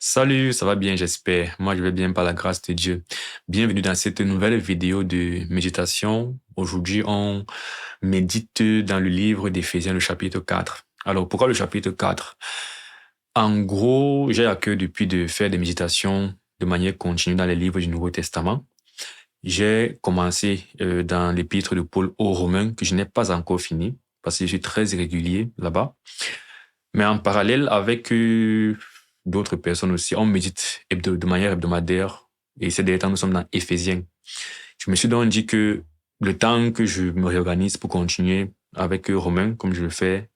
Salut, ça va bien, j'espère. Moi, je vais bien par la grâce de Dieu. Bienvenue dans cette nouvelle vidéo de méditation. Aujourd'hui, on médite dans le livre d'Éphésiens, le chapitre 4. Alors, pourquoi le chapitre 4? En gros, j'ai à cœur depuis de faire des méditations de manière continue dans les livres du Nouveau Testament. J'ai commencé dans l'épître de Paul aux Romains, que je n'ai pas encore fini, parce que je suis très irrégulier là-bas. Mais en parallèle avec d'autres personnes aussi, on médite de manière hebdomadaire. Et ces derniers temps, nous sommes dans Éphésiens. Je me suis donc dit que le temps que je me réorganise pour continuer avec Romain, comme je le fais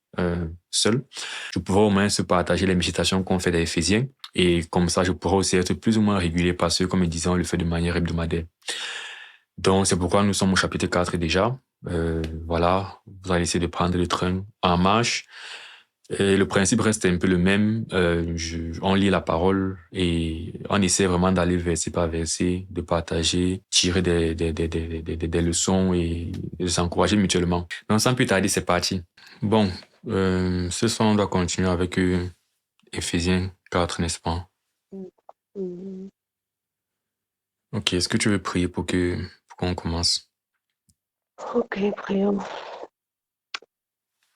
seul, je pourrais au moins se partager les méditations qu'on fait d'Éphésiens. Et comme ça, je pourrais aussi être plus ou moins régulier parce que, comme je disais, on le fait de manière hebdomadaire. Donc, c'est pourquoi nous sommes au chapitre 4 déjà. Voilà, vous allez essayer de prendre le train en marche. Et le principe reste un peu le même. On lit la parole et on essaie vraiment d'aller verset par verset, de partager, tirer des leçons et de s'encourager mutuellement. Donc, sans plus tarder, c'est parti. Bon, ce soir, on doit continuer avec Éphésiens 4, n'est-ce pas? Mhm. Ok, est-ce que tu veux prier pour qu'on commence? Ok, prions.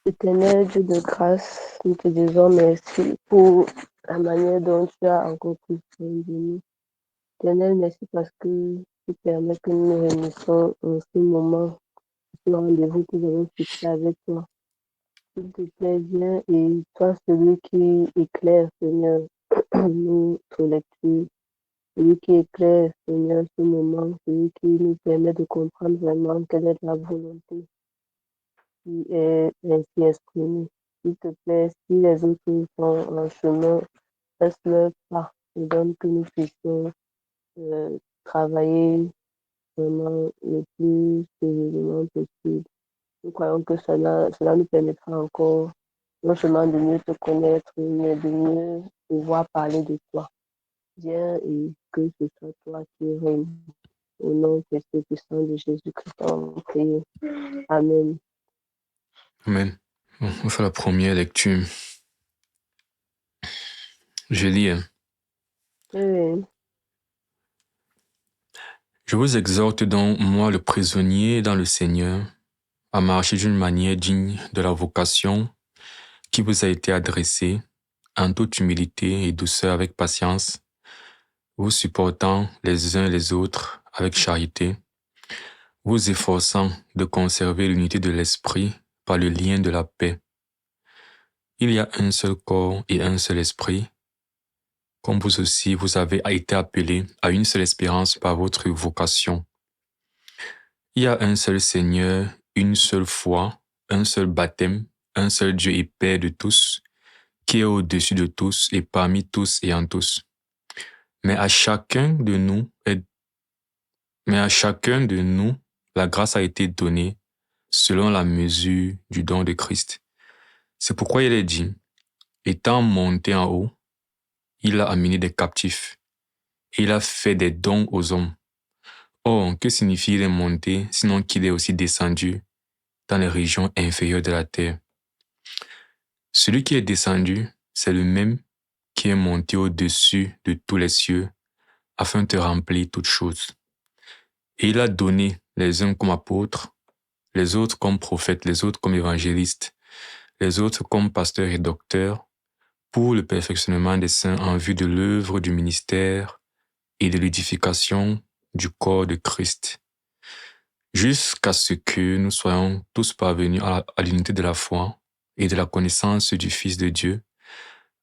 Éternel Dieu de grâce, nous te disons merci pour la manière dont tu as encore pris soin de nous. Éternel, merci parce que tu permets que nous nous réunissons en ce moment, ce rendez-vous que nous avons fixé avec toi. S'il te plaît, viens et toi, celui qui éclaire, Seigneur, notre lecture, celui qui éclaire, Seigneur, ce moment, celui qui nous permet de comprendre vraiment quelle est la volonté qui est ainsi exprimé. S'il te plaît, si les autres sont en chemin, laisse-leur pas et donne que nous puissions travailler vraiment le plus sérieusement possible. Nous croyons que cela nous permettra encore non seulement de mieux te connaître, mais de mieux pouvoir parler de toi. Viens et que ce soit toi qui règne. Au nom précieux puissant de Jésus-Christ, on prie. Amen. Amen. Bon, on fait la première lecture. Je lis. Amen. Je vous exhorte donc, moi le prisonnier dans le Seigneur, à marcher d'une manière digne de la vocation qui vous a été adressée, en toute humilité et douceur avec patience, vous supportant les uns les autres avec charité, vous efforçant de conserver l'unité de l'esprit par le lien de la paix. Il y a un seul corps et un seul esprit, comme vous aussi vous avez été appelés à une seule espérance par votre vocation. Il y a un seul Seigneur, une seule foi, un seul baptême, un seul Dieu et Père de tous, qui est au-dessus de tous et parmi tous et en tous. Mais à chacun de nous, la grâce a été donnée selon la mesure du don de Christ. C'est pourquoi il est dit, étant monté en haut, il a amené des captifs et il a fait des dons aux hommes. Or, que signifie il est monté, sinon qu'il est aussi descendu dans les régions inférieures de la terre? Celui qui est descendu, c'est le même qui est monté au-dessus de tous les cieux, afin de remplir toutes choses. Et il a donné les uns comme apôtres, les autres comme prophètes, les autres comme évangélistes, les autres comme pasteurs et docteurs, pour le perfectionnement des saints en vue de l'œuvre du ministère et de l'édification du corps de Christ, jusqu'à ce que nous soyons tous parvenus à l'unité de la foi et de la connaissance du Fils de Dieu,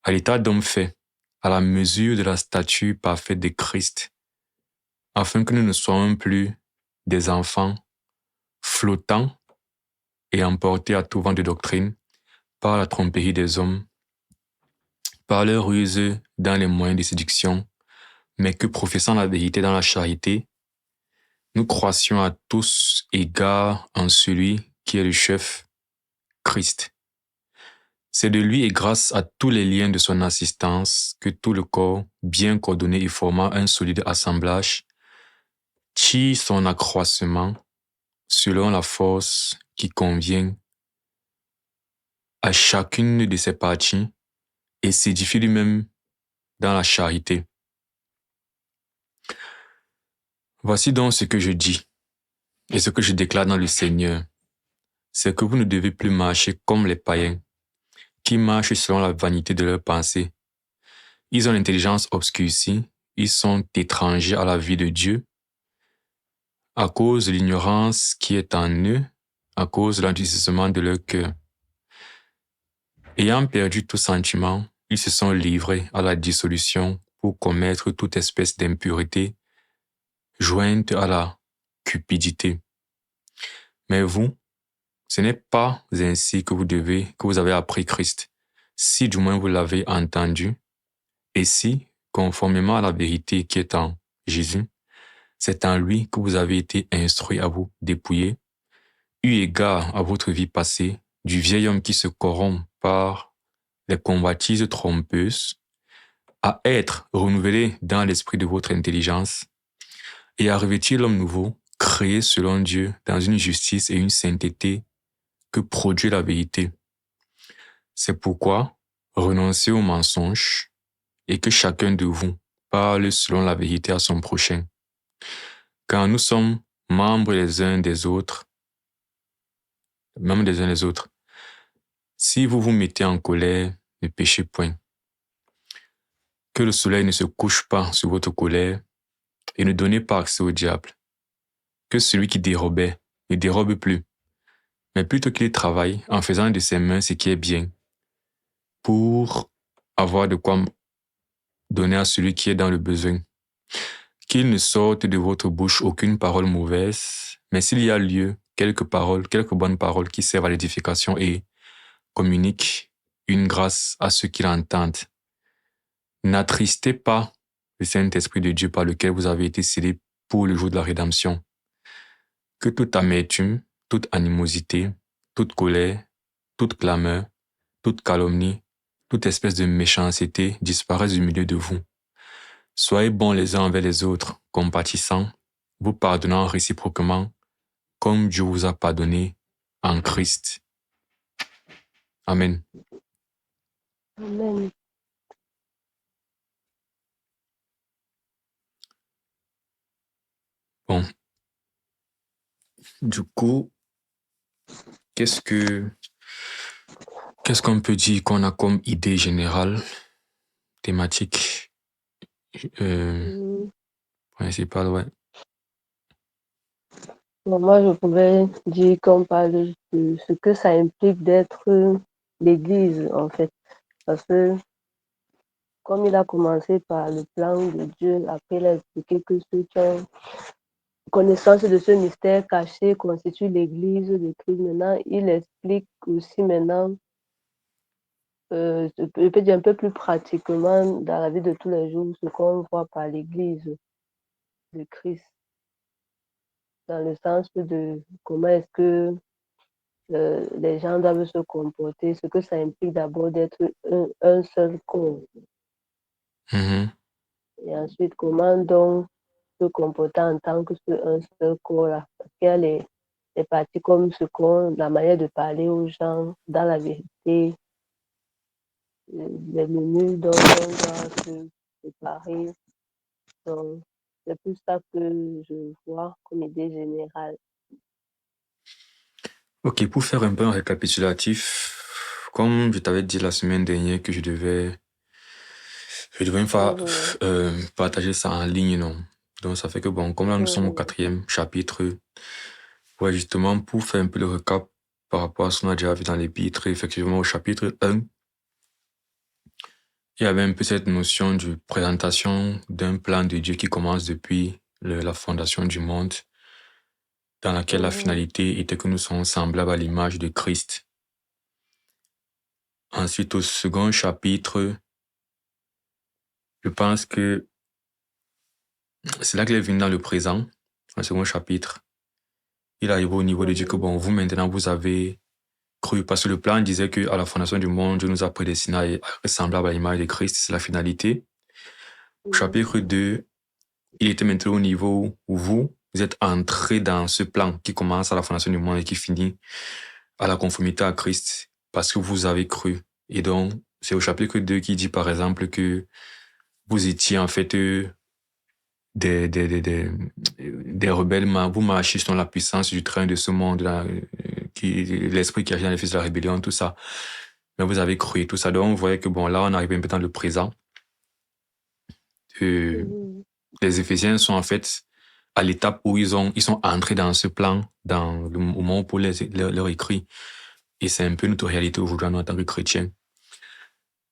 à l'état d'homme fait, à la mesure de la stature parfaite de Christ, afin que nous ne soyons plus des enfants flottants et emportés à tout vent de doctrine par la tromperie des hommes, par leur ruse dans les moyens de séduction, mais que professant la vérité dans la charité, nous croissions à tous égards en celui qui est le chef, Christ. C'est de lui et grâce à tous les liens de son assistance que tout le corps, bien coordonné et formant un solide assemblage, tire son accroissement selon la force qui convient à chacune de ses parties et s'édifie lui-même dans la charité. Voici donc ce que je dis et ce que je déclare dans le Seigneur, c'est que vous ne devez plus marcher comme les païens, qui marchent selon la vanité de leurs pensées. Ils ont l'intelligence obscurcie, ils sont étrangers à la vie de Dieu, à cause de l'ignorance qui est en eux, à cause de l'endurcissement de leur cœur. Ayant perdu tout sentiment, ils se sont livrés à la dissolution pour commettre toute espèce d'impureté, jointe à la cupidité. Mais vous, ce n'est pas ainsi que vous avez appris Christ, si du moins vous l'avez entendu, et si, conformément à la vérité qui est en Jésus, c'est en lui que vous avez été instruits à vous dépouiller, eu égard à votre vie passée, du vieil homme qui se corrompt par les convoitises trompeuses, à être renouvelé dans l'esprit de votre intelligence et à revêtir l'homme nouveau, créé selon Dieu dans une justice et une sainteté que produit la vérité. C'est pourquoi renoncez aux mensonges et que chacun de vous parle selon la vérité à son prochain. Car nous sommes membres les uns des autres, Si vous vous mettez en colère, ne péchez point. Que le soleil ne se couche pas sur votre colère et ne donnez pas accès au diable. Que celui qui dérobait ne dérobe plus, mais plutôt qu'il travaille en faisant de ses mains ce qui est bien, pour avoir de quoi donner à celui qui est dans le besoin. Qu'il ne sorte de votre bouche aucune parole mauvaise, mais s'il y a lieu, quelques bonnes paroles qui servent à l'édification et communiquent une grâce à ceux qui l'entendent. N'attristez pas le Saint-Esprit de Dieu par lequel vous avez été scellés pour le jour de la rédemption. Que toute amertume, toute animosité, toute colère, toute clameur, toute calomnie, toute espèce de méchanceté disparaissent du milieu de vous. Soyez bons les uns envers les autres, compatissants, vous pardonnant réciproquement, comme Dieu vous a pardonné en Christ. Amen. Amen. Bon. Du coup, qu'est-ce qu'on peut dire qu'on a comme idée générale, thématique, principale, ouais. Bon, moi, je pouvais dire qu'on parle de ce que ça implique d'être l'Église, en fait. Parce que, comme il a commencé par le plan de Dieu, après il a expliqué que ceux qui ont connaissance de ce mystère caché constitue l'Église de Christ. Maintenant, il explique aussi maintenant, je peux dire un peu plus pratiquement dans la vie de tous les jours, ce qu'on voit par l'Église de Christ, dans le sens de comment est-ce que les gens doivent se comporter, ce que ça implique d'abord d'être un seul corps. Mm-hmm. Et ensuite, comment donc se comporter en tant que un seul corps-là. Parce qu'il y a les parties comme ce qu'on, la manière de parler aux gens, dans la vérité, les menus dont on doit se séparer. Donc, c'est plus ça que je vois comme idée générale. Ok, pour faire un peu un récapitulatif, comme je t'avais dit la semaine dernière que je devais une fois partager ça en ligne, non? Donc ça fait que bon, comme là nous sommes au 4e chapitre, ouais, justement pour faire un peu le recap par rapport à ce qu'on a déjà vu dans l'épître, effectivement au chapitre 1, il y avait un peu cette notion de présentation d'un plan de Dieu qui commence depuis la fondation du monde, dans laquelle la finalité était que nous sommes semblables à l'image de Christ. Ensuite, au second chapitre, je pense que c'est là qu'il est venu dans le présent, dans le second chapitre. Il arrive au niveau de Dieu que, bon, vous maintenant, vous avez cru, parce que le plan disait qu'à la fondation du monde, Dieu nous a prédestinés à être semblables à l'image de Christ, c'est la finalité. Au chapitre 2, il était maintenant au niveau où vous êtes entrés dans ce plan qui commence à la fondation du monde et qui finit à la conformité à Christ, parce que vous avez cru. Et donc, c'est au chapitre 2 qui dit, par exemple, que vous étiez en fait des rebelles, vous marchez sur la puissance du train de ce monde, là, l'esprit qui agit dans les fils de la rébellion, tout ça. Mais vous avez cru tout ça. Donc, vous voyez que bon, là, on arrive un peu dans le présent. Mhm. Les Éphésiens sont en fait à l'étape où ils sont entrés dans ce plan, dans le moment pour leur écrit. Et c'est un peu notre réalité aujourd'hui en tant que chrétiens.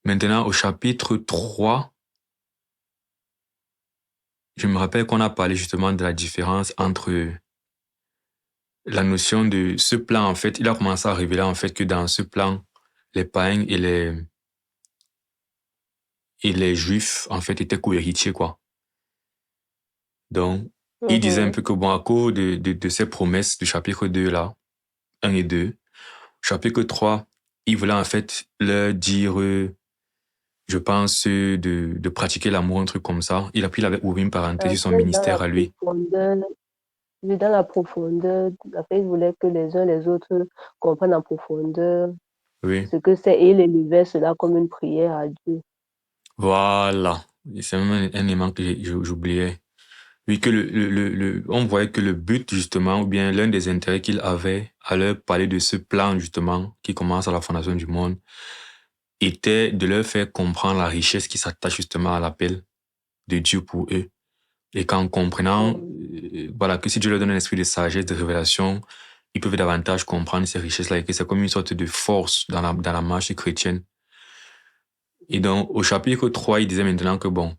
Maintenant, au chapitre 3, je me rappelle qu'on a parlé justement de la différence entre la notion de ce plan, en fait. Il a commencé à révéler, en fait, que dans ce plan, les païens et les juifs, en fait, étaient co-héritiers, quoi. Donc, il disait un Mhm. peu que, bon, à cause de ces promesses du chapitre 2, là, 1 et 2, chapitre 3, il voulait, en fait, leur dire, je pense, de pratiquer l'amour, un truc comme ça. Il avait ouvert une parenthèse sur son Après, dans la ministère à lui. profondeur, oui, dans la profondeur, après, il voulait que les uns les autres comprennent en profondeur Oui. ce que c'est et il élevait cela comme une prière à Dieu. Voilà. Et c'est même un élément que j'oubliais. Oui, que on voyait que le but, justement, ou bien l'un des intérêts qu'il avait à leur parler de ce plan, justement, qui commence à la fondation du monde, était de leur faire comprendre la richesse qui s'attache justement à l'appel de Dieu pour eux. Et qu'en comprenant, Mhm. voilà, que si Dieu leur donne un esprit de sagesse, de révélation, ils peuvent davantage comprendre ces richesses-là et que c'est comme une sorte de force dans la marche chrétienne. Et donc, au chapitre 3, il disait maintenant que bon,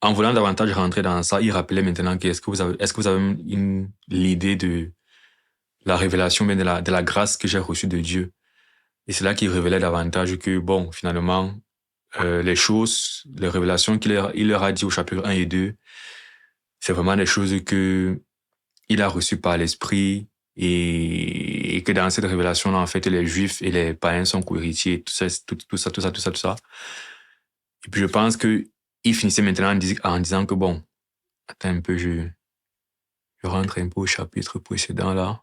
en voulant davantage rentrer dans ça, il rappelait maintenant que est-ce que vous avez l'idée de la révélation, mais de la grâce que j'ai reçue de Dieu. Et c'est là qu'il révélait davantage que, bon, finalement, les choses, les révélations il leur a dit au chapitre 1 et 2, c'est vraiment des choses que il a reçues par l'Esprit et que dans cette révélation-là, en fait, les Juifs et les païens sont co-héritiers, tout ça, tout ça. Et puis je pense que il finissait maintenant en disant que, bon, attends un peu, je rentre un peu au chapitre précédent là.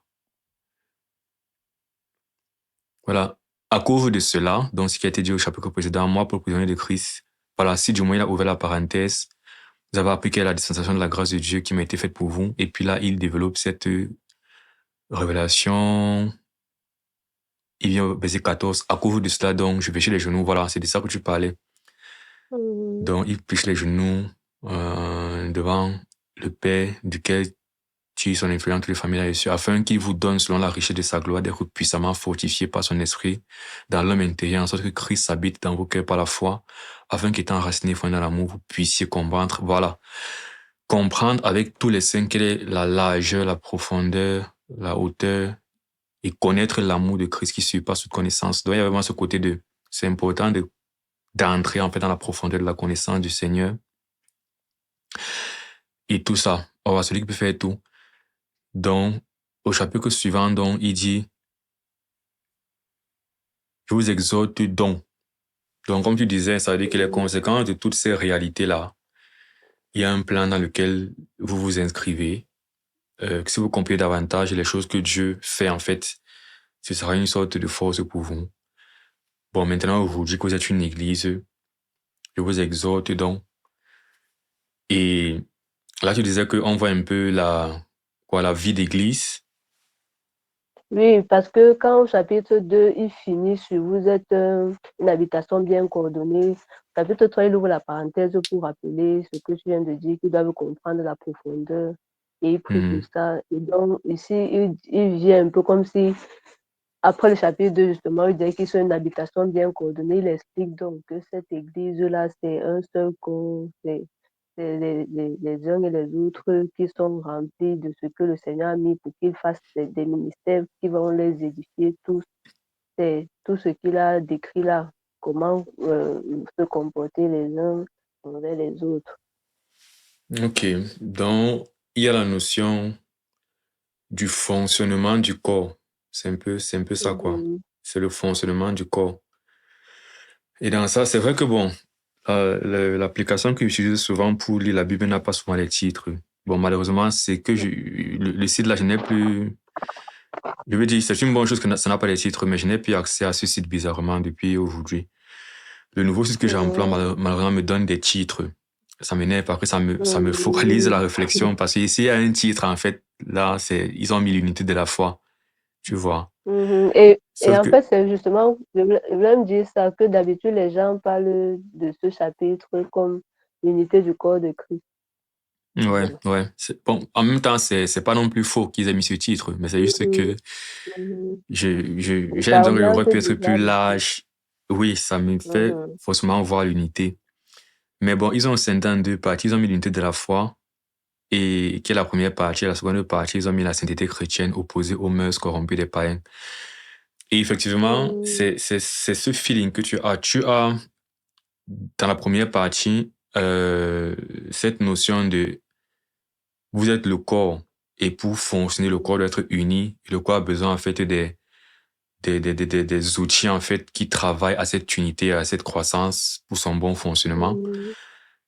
Voilà. À cause de cela, donc ce qui a été dit au chapitre précédent, moi, pour le prisonnier de Christ, voilà, si du moins il a ouvert la parenthèse, vous avez appris quelle est la dispensation de la grâce de Dieu qui m'a été faite pour vous. Et puis là, il développe cette révélation. Il vient au verset 14. À cause de cela, donc, je pêchais les genoux. Voilà, c'est de ça que tu parlais. Mhm. Donc, il pêche les genoux devant le Père duquel tu son influence toutes les familles là-dessus, afin qu'il vous donne, selon la richesse de sa gloire, d'être puissamment fortifié par son esprit dans l'homme intérieur, en sorte que Christ habite dans vos cœurs par la foi, afin qu'étant enraciné fondé dans l'amour, vous puissiez comprendre, voilà, comprendre avec tous les saints quelle est la largeur, la profondeur, la hauteur, et connaître l'amour de Christ qui surpasse toute connaissance. Donc, il y a vraiment ce côté c'est important d'entrer en fait dans la profondeur de la connaissance du Seigneur et tout ça. Oh, celui qui peut faire tout. Donc, au chapitre suivant, donc, il dit, je vous exhorte donc. Donc, comme tu disais, ça veut dire que les conséquences de toutes ces réalités-là, il y a un plan dans lequel vous vous inscrivez. Que si vous comprenez davantage les choses que Dieu fait, en fait, ce sera une sorte de force pour vous. Bon, maintenant, aujourd'hui que vous êtes une église, je vous exhorte donc. Et là, tu disais qu'on voit un peu la vie d'église. Oui, parce que quand au chapitre 2, il finit sur vous êtes une habitation bien coordonnée, chapitre 3, il ouvre la parenthèse pour rappeler ce que tu viens de dire, qu'ils doivent comprendre la profondeur et il prie pour Mhm. ça. Et donc, ici, il vient un peu comme si, après le chapitre 2, justement, il dit qu'ils sont une habitation bien coordonnée. Il explique donc que cette église-là, c'est un seul corps, c'est les uns et les autres qui sont remplis de ce que le Seigneur a mis pour qu'ils fassent des ministères qui vont les édifier tous. C'est tout ce qu'il a décrit là, comment se comporter les uns envers les autres. Ok. Donc, il y a la notion du fonctionnement du corps. C'est un peu ça, quoi. Mhm. C'est le fonctionnement du corps. Et dans ça, c'est vrai que bon, l'application que j'utilise souvent pour lire la Bible n'a pas souvent les titres. Bon, malheureusement, c'est que le site là, je n'ai plus. Je veux dire, c'est une bonne chose que ça n'a pas les titres, mais je n'ai plus accès à ce site bizarrement depuis aujourd'hui. Le nouveau site que j'emploie, Mhm. malheureusement, me donne des titres. Ça m'énerve parce que ça me focalise Mhm. la réflexion. Parce que s'il y a un titre, en fait, là, ils ont mis l'unité de la foi. Tu vois. Mhm. Et Sauf en que, fait, c'est justement, je voulais me dire ça, que d'habitude, les gens parlent de ce chapitre comme l'unité du corps de Christ. ouais, Bon. ouais. Bon, en même temps, c'est pas non plus faux qu'ils aient mis ce titre, mais c'est juste Mhm. que Mhm. j'ai Ça l'impression que oriente j'aurais pu être plus déjà beaucoup. large. Oui, ça me fait Mhm. forcément voir l'unité. Mais bon, ils ont scindé en deux parties. Ils ont mis l'unité de la foi, et qui est la première partie. La seconde partie, ils ont mis la sainteté chrétienne opposée aux mœurs corrompues des païens. Et effectivement, Mhm. c'est ce feeling que tu as. Tu as, dans la première partie, cette notion de vous êtes le corps, et pour fonctionner, le corps doit être uni. Le corps a besoin, en fait, des outils, en fait, qui travaillent à cette unité, à cette croissance pour son bon fonctionnement. Mhm.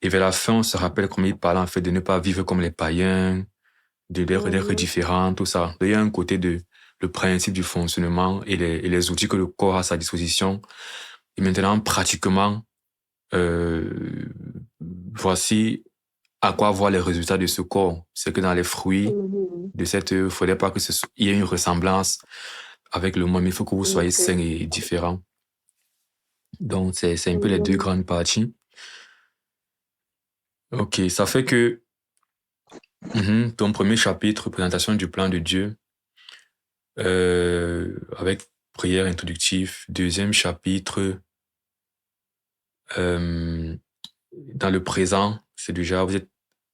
Et vers la fin, on se rappelle comment il parlait, en fait, de ne pas vivre comme les païens, d'être Mhm. différent, tout ça. Il y a un côté de le principe du fonctionnement et les outils que le corps a à sa disposition. Et maintenant, pratiquement, euh, voici à quoi voir les résultats de ce corps. C'est que dans les fruits Mhm. de cette œuvre, il ne faudrait pas que il y ait une ressemblance avec le moi, mais il faut que vous soyez Ok. sains et différents. Donc, c'est un peu les deux Mhm. grandes parties. Ok, ça fait que ton premier chapitre, présentation du plan de Dieu, avec prière introductive. Deuxième chapitre, euh, dans le présent, c'est déjà,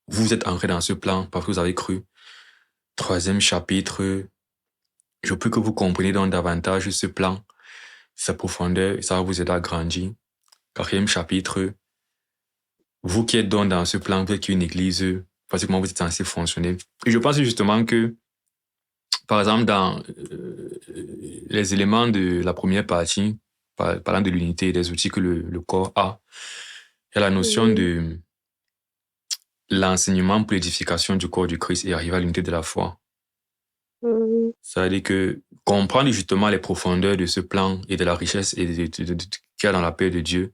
vous êtes ancré dans ce plan parce que vous avez cru. Troisième chapitre, je peux que vous compreniez donc davantage ce plan, sa profondeur, ça va vous aider à grandir. Quatrième chapitre, vous qui êtes donc dans ce plan, vous êtes une église, pratiquement vous êtes censé fonctionner. Et je pense justement que, par exemple, dans les éléments de la première partie, parlant de l'unité et des outils que le corps a, il y a la notion Mhm. de l'enseignement pour l'édification du corps du Christ et arriver à l'unité de la foi. Mhm. Ça veut dire que comprendre justement les profondeurs de ce plan et de la richesse et qu'il y a dans la paix de Dieu,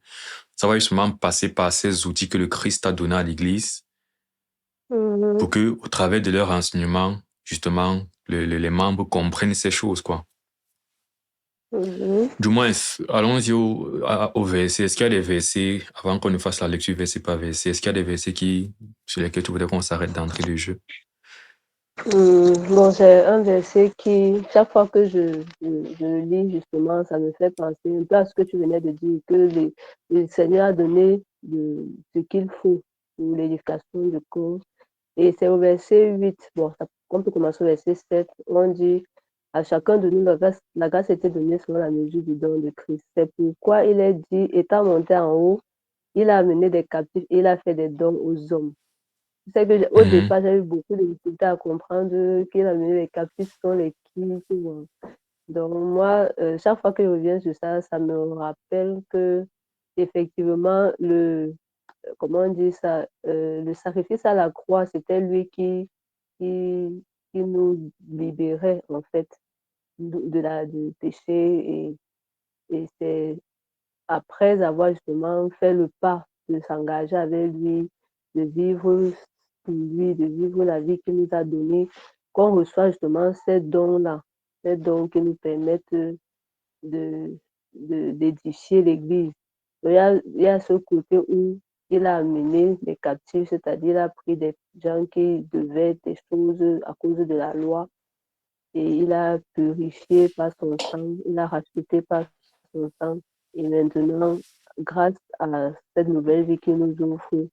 ça va justement passer par ces outils que le Christ a donnés à l'Église Mhm. pour que, au travers de leur enseignement, justement, les membres comprennent ces choses, quoi. Mhm. Du moins, allons-y au verset. Est-ce qu'il y a des versets, avant qu'on ne fasse la lecture verset par verset, est-ce qu'il y a des versets sur lesquels tu voudrais qu'on s'arrête d'entrée de jeu? Bon, c'est un verset qui, chaque fois que je le lis, justement, ça me fait penser un peu à ce que tu venais de dire, que le Seigneur a donné ce qu'il faut pour l'éducation du corps. Et c'est au verset 8. Bon, on peut commencer au verset 7. Où on dit à chacun de nous, la grâce était donnée selon la mesure du don de Christ. C'est pourquoi il est dit, étant monté en haut, il a amené des captifs et il a fait des dons aux hommes. C'est que au Mhm. départ, j'avais beaucoup de difficultés à comprendre qu'il a amené les captifs sont les qui. Donc moi, chaque fois que je reviens sur ça, ça me rappelle que effectivement, comment on dit ça, le sacrifice à la croix, c'était lui qui, qui nous libérait en fait du péché et c'est après avoir justement fait le pas de s'engager avec lui, de vivre pour lui, de vivre la vie qu'il nous a donnée, qu'on reçoit justement ces dons-là, ces dons qui nous permettent de, d'édifier l'Église. Il y a ce côté où il a amené les captifs, c'est-à-dire il a pris des gens qui devaient des choses à cause de la loi et il a purifié par son sang, il a racheté par son sang. Et maintenant, grâce à cette nouvelle vie qu'il nous offre,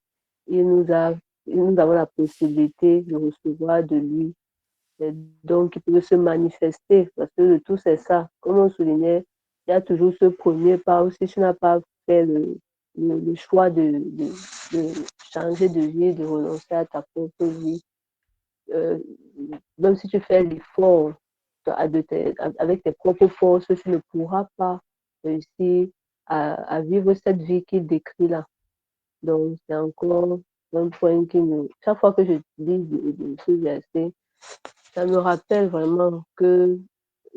il nous a, nous avons la possibilité de recevoir de lui. Et donc, il peut se manifester parce que le tout, c'est ça. Comme on soulignait, il y a toujours ce premier pas aussi. Si tu n'as pas fait le choix de changer de vie, de renoncer à ta propre vie, euh, même si tu fais l'effort avec tes propres forces, tu ne pourras pas réussir à vivre cette vie qu'il décrit là. Donc, c'est encore un point qui me... Chaque fois que je lis ce verset, ça me rappelle vraiment que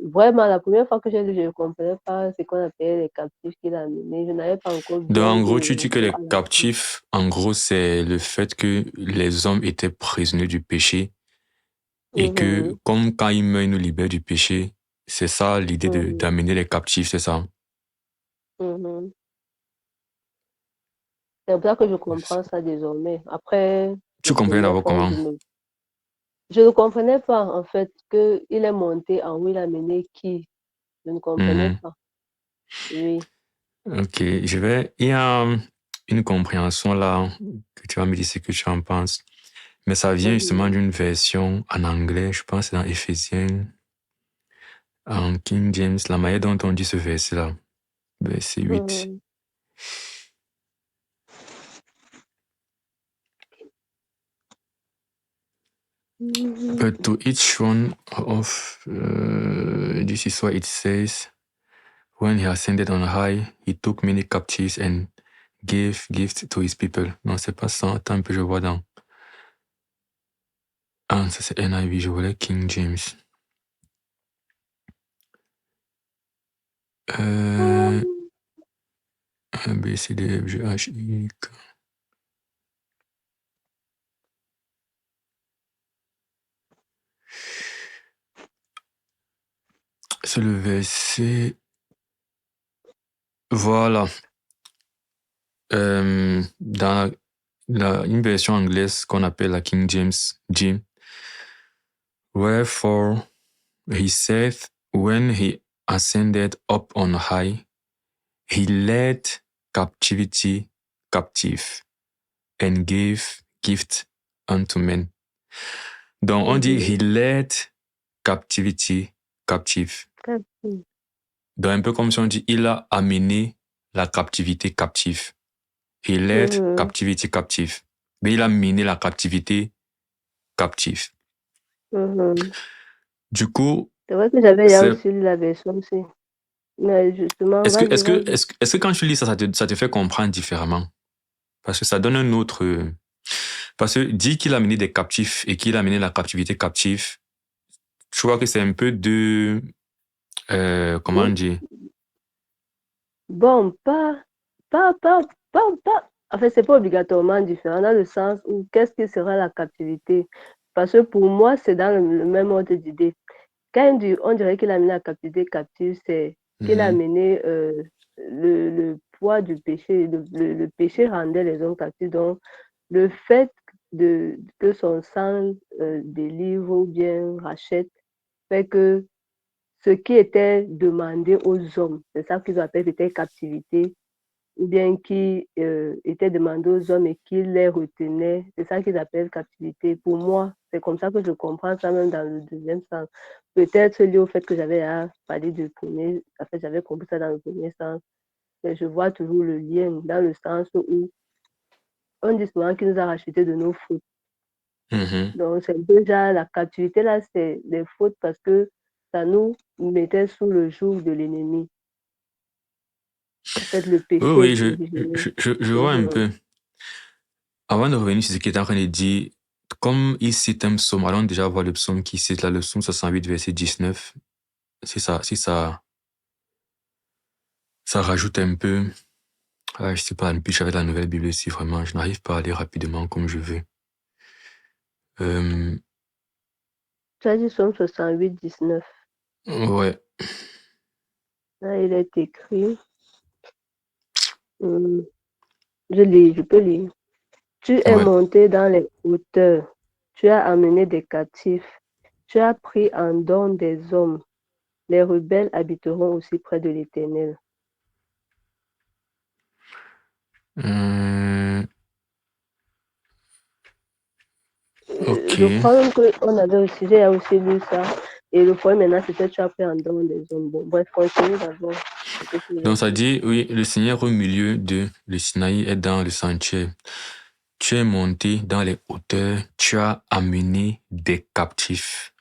vraiment, la première fois que j'ai lu, je ne comprenais pas ce qu'on appelait les captifs qu'il a amenés. Je n'avais pas encore Donc, bien en gros, vu tu le dis que mot les à la fin. captifs, en gros, c'est le fait que les hommes étaient prisonniers du péché et que, Mhm, comme quand ils meurent, ils nous libèrent du péché. C'est ça l'idée mhm, d'amener les captifs, c'est ça? mhm. C'est pour ça que je comprends ça désormais. Après Tu la comprends première d'abord fois où comment? je ne comprenais pas, en fait, qu'il est monté en haut, il a amené qui? Je ne comprenais Mhm. pas. Oui. Ok, il y a une compréhension là que tu vas me dire ce que tu en penses. Mais ça vient justement Mhm, d'une version en anglais, je pense que c'est dans Éphésiens, en King James, la manière dont on dit ce verset-là, verset 8. mhm, But to each one of, this is what it says, when he ascended on high, he took many captives and gave gifts to his people. Non, c'est pas ça. Attends un peu, je vois dans. Ah, ça c'est NIV, je voulais King James. A, B, C, D, F, G, H, I, K. C'est le verset. Voilà. Dans une version anglaise qu'on appelle la King James, Jim. Wherefore he saith, when he ascended up on high, he led captivity captive and gave gift unto men. Donc on dit he mhm. led captivity captive. Donc un peu comme si on dit il a amené la captivité captive. He led Mhm, captivity captive. Mais il a mené la captivité captive. mhm. Du coup, C'est vrai que j'avais là c'est aussi lu la version aussi. Mais justement, est-ce que vas-y, est-ce que vas-y. est-ce, que- est-ce que quand tu lis ça, ça te fait comprendre différemment? Parce que ça donne un autre. Parce que dit qu'il a mené des captifs et qu'il a mené la captivité captive, je vois que c'est un peu de comment on Oui. dit? Bon, pas. En fait, c'est pas obligatoirement différent dans le sens où qu'est-ce qui sera la captivité? Parce que pour moi, c'est dans le même ordre d'idée. Quand on dirait qu'il a mené la captivité captive, c'est qu'il a Mhm, mené le poids du péché. Le péché rendait les hommes captifs. Donc, le fait que son sang délivre ou bien rachète fait que ce qui était demandé aux hommes, c'est ça qu'ils appellent peut-être captivité, ou bien qui était demandé aux hommes et qui les retenait, c'est ça qu'ils appellent captivité. Pour moi, c'est comme ça que je comprends ça même dans le deuxième sens. Peut-être lié au fait que j'avais parlé du premier, en fait j'avais compris ça dans le premier sens, mais je vois toujours le lien dans le sens où on dit souvent qu'il nous a racheté de nos fautes. mhm. Donc c'est déjà la captivité là, c'est les fautes parce que ça nous mettait sous le joug de l'ennemi. En fait, le Oui, péché oui, est originel. je vois un Mhm. peu. Avant de revenir sur ce qui est en train de dire, comme il cite un psaume, allons déjà voir le psaume qui cite là, le psaume 68, verset 19. Si ça rajoute un peu. Ah, je sais pas, puis j'avais la nouvelle Bible ici, vraiment, je n'arrive pas à lire rapidement comme je veux. Euh, Tu as dit Somme 68, 19. ouais, Là, il est écrit, hum, je lis, je peux lire. Tu es ouais. monté dans les hauteurs, tu as amené des captifs, tu as pris en don des hommes. Les rebelles habiteront aussi près de l'Éternel. Euh, ok. Je crois même qu'on avait aussi, j'ai aussi lu ça. Et le problème maintenant, c'était tu as pris en don des hommes. Bon, bref, continue d'abord. Ce que tu voulais Donc ça dire. dit, oui, le Seigneur au milieu de le Sinaï est dans le sanctuaire. Tu es monté dans les hauteurs, tu as amené des captifs,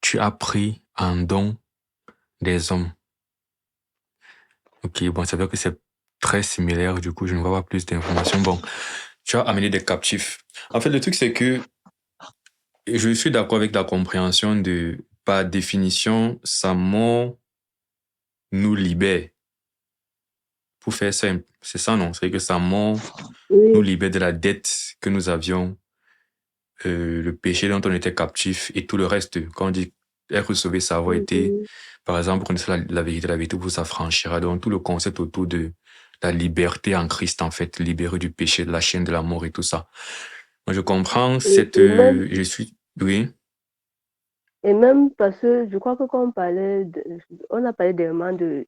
tu as pris en don des hommes. Ok, bon, ça veut dire que c'est très similaire, du coup, je ne vois pas plus d'informations. Bon, tu as amené des captifs. En fait, le truc, c'est que je suis d'accord avec la compréhension par définition, sa mort nous libère. Pour faire simple, c'est ça, non? C'est que sa mort nous Oui. libère de la dette que nous avions, le péché dont on était captif et tout le reste. Quand on dit être sauvé, ça avoir été, Mhm. par exemple, connaître la vérité vous s'affranchira. Donc, tout le concept autour de la liberté en Christ, en fait, libéré du péché, de la chaîne de la mort et tout ça. Moi, je comprends cette... Et même, je suis... Oui. et même parce que je crois que quand on parlait, on a parlé dernièrement je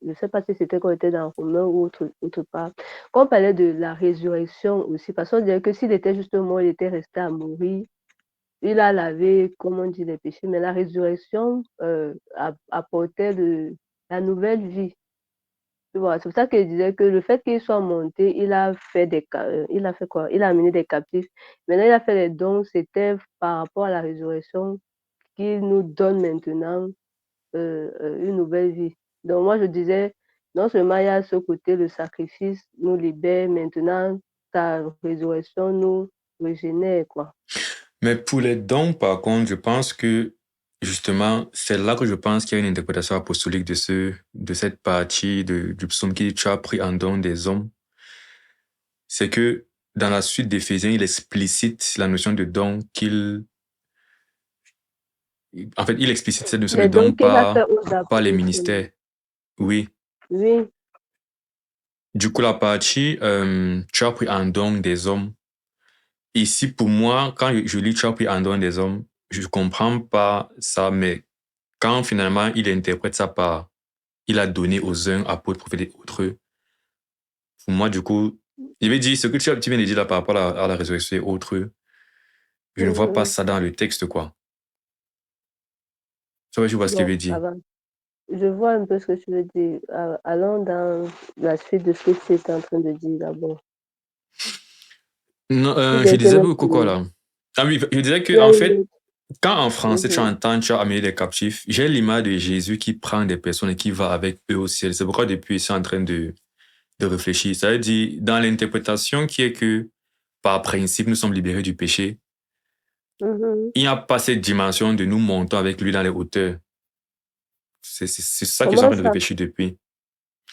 ne sais pas si c'était quand on était dans Romain ou autre part, quand on parlait de la résurrection aussi, parce qu'on dirait que s'il était juste mort, il était resté à mourir, il a lavé, comme on dit, les péchés, mais la résurrection apportait la nouvelle vie. Tu vois, c'est pour ça que je disais que le fait qu'il soit monté, il a fait quoi? Il a amené des captifs. Maintenant, il a fait les dons, c'était par rapport à la résurrection qu'il nous donne maintenant une nouvelle vie. Donc moi, je disais, non seulement il y a ce côté, le sacrifice nous libère, maintenant, sa résurrection nous régénère, quoi. Mais pour les dons, par contre, je pense que, justement, c'est là que je pense qu'il y a une interprétation apostolique de cette partie du psaume qui dit, tu as pris en don des hommes. C'est que, dans la suite d'Éphésiens, il explicite la notion de don en fait, il explicite cette notion de Les don dons qu'il a fait aux par les apôtres. ministères. Oui. Oui. Du coup, la partie, tu as pris en don des hommes. Ici, pour moi, quand je lis tu as pris en don des hommes, je comprends pas ça, mais quand finalement il interprète ça par il a donné aux uns apôtres, prophètes et autres, pour moi, du coup, il veut dire ce que tu viens de dire là par rapport à la résurrection et autres, je ne vois pas Mhm. ça dans le texte, quoi. Ça va, je vois ce qu'il Bon, veut ça dire. va. Je vois un peu ce que tu veux dire. Allons dans la suite de ce que tu es en train de dire d'abord. Non, Ou je bien tu disais as quoi là? Ah oui, je disais que, tu as en une fait, autre. quand en français tu Mhm. entends, tu as amené des captifs, j'ai l'image de Jésus qui prend des personnes et qui va avec eux au ciel. C'est pourquoi depuis, je suis en train de réfléchir. Ça veut dire, dans l'interprétation qui est que, par principe, nous sommes libérés du péché, Mhm. il n'y a pas cette dimension de nous montons avec lui dans les hauteurs. C'est ça que je suis en Comment train de ça? réfléchir depuis.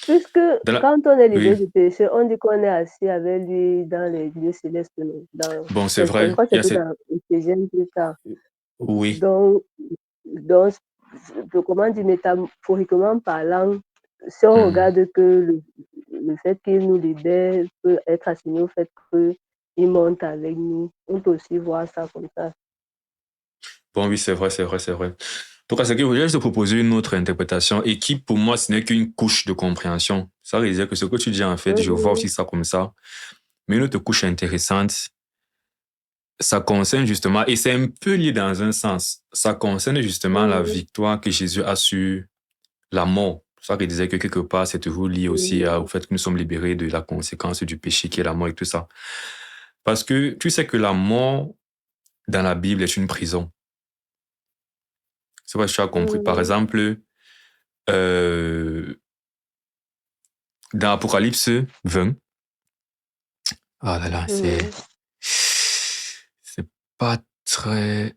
Puisque Dans la- quand on est libéré Oui, du péché, on dit qu'on est assis avec lui dans les lieux célestes. Non? bon, c'est Je vrai. crois que Il y a c'était cette... dans Éphésiens plus tard. Oui. Donc, comment dire, métaphoriquement parlant, si on Hmm. regarde que le fait qu'il nous libère peut être assigné au fait qu'il monte avec nous, on peut aussi voir ça comme ça. Bon, oui, c'est vrai, c'est vrai, c'est vrai. Donc, à ce que je voulais juste te proposer une autre interprétation et qui, pour moi, ce n'est qu'une couche de compréhension. Ça veut dire que ce que tu dis, en fait, je vois Mhm, aussi ça comme ça. Mais une autre couche intéressante, ça concerne justement, et c'est un peu lié dans un sens, ça concerne justement la mhm, victoire que Jésus a sur la mort. Ça qui disait que quelque part, c'est toujours lié aussi au mhm, fait que nous sommes libérés de la conséquence du péché qui est la mort et tout ça. Parce que tu sais que la mort dans la Bible est une prison. C'est pas si tu as compris. Par mhm, exemple, euh, dans Apocalypse 20, ah là là, mhm, c'est pas très,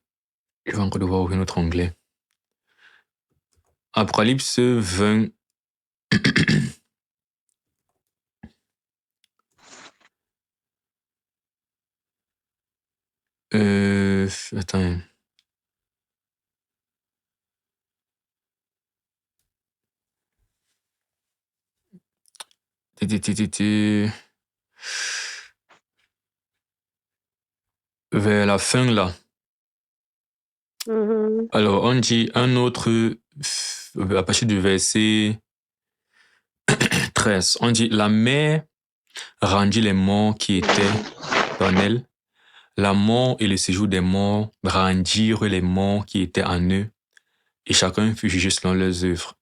je vais encore devoir ouvrir notre onglet. Apocalypse 20, attends, vers la fin là. mhm, Alors, on dit un autre, à partir du verset 13, on dit la mer rendit les morts qui étaient mhm, en elle. La mort et le séjour des morts rendirent les morts qui étaient en eux, et chacun fut jugé selon leurs œuvres.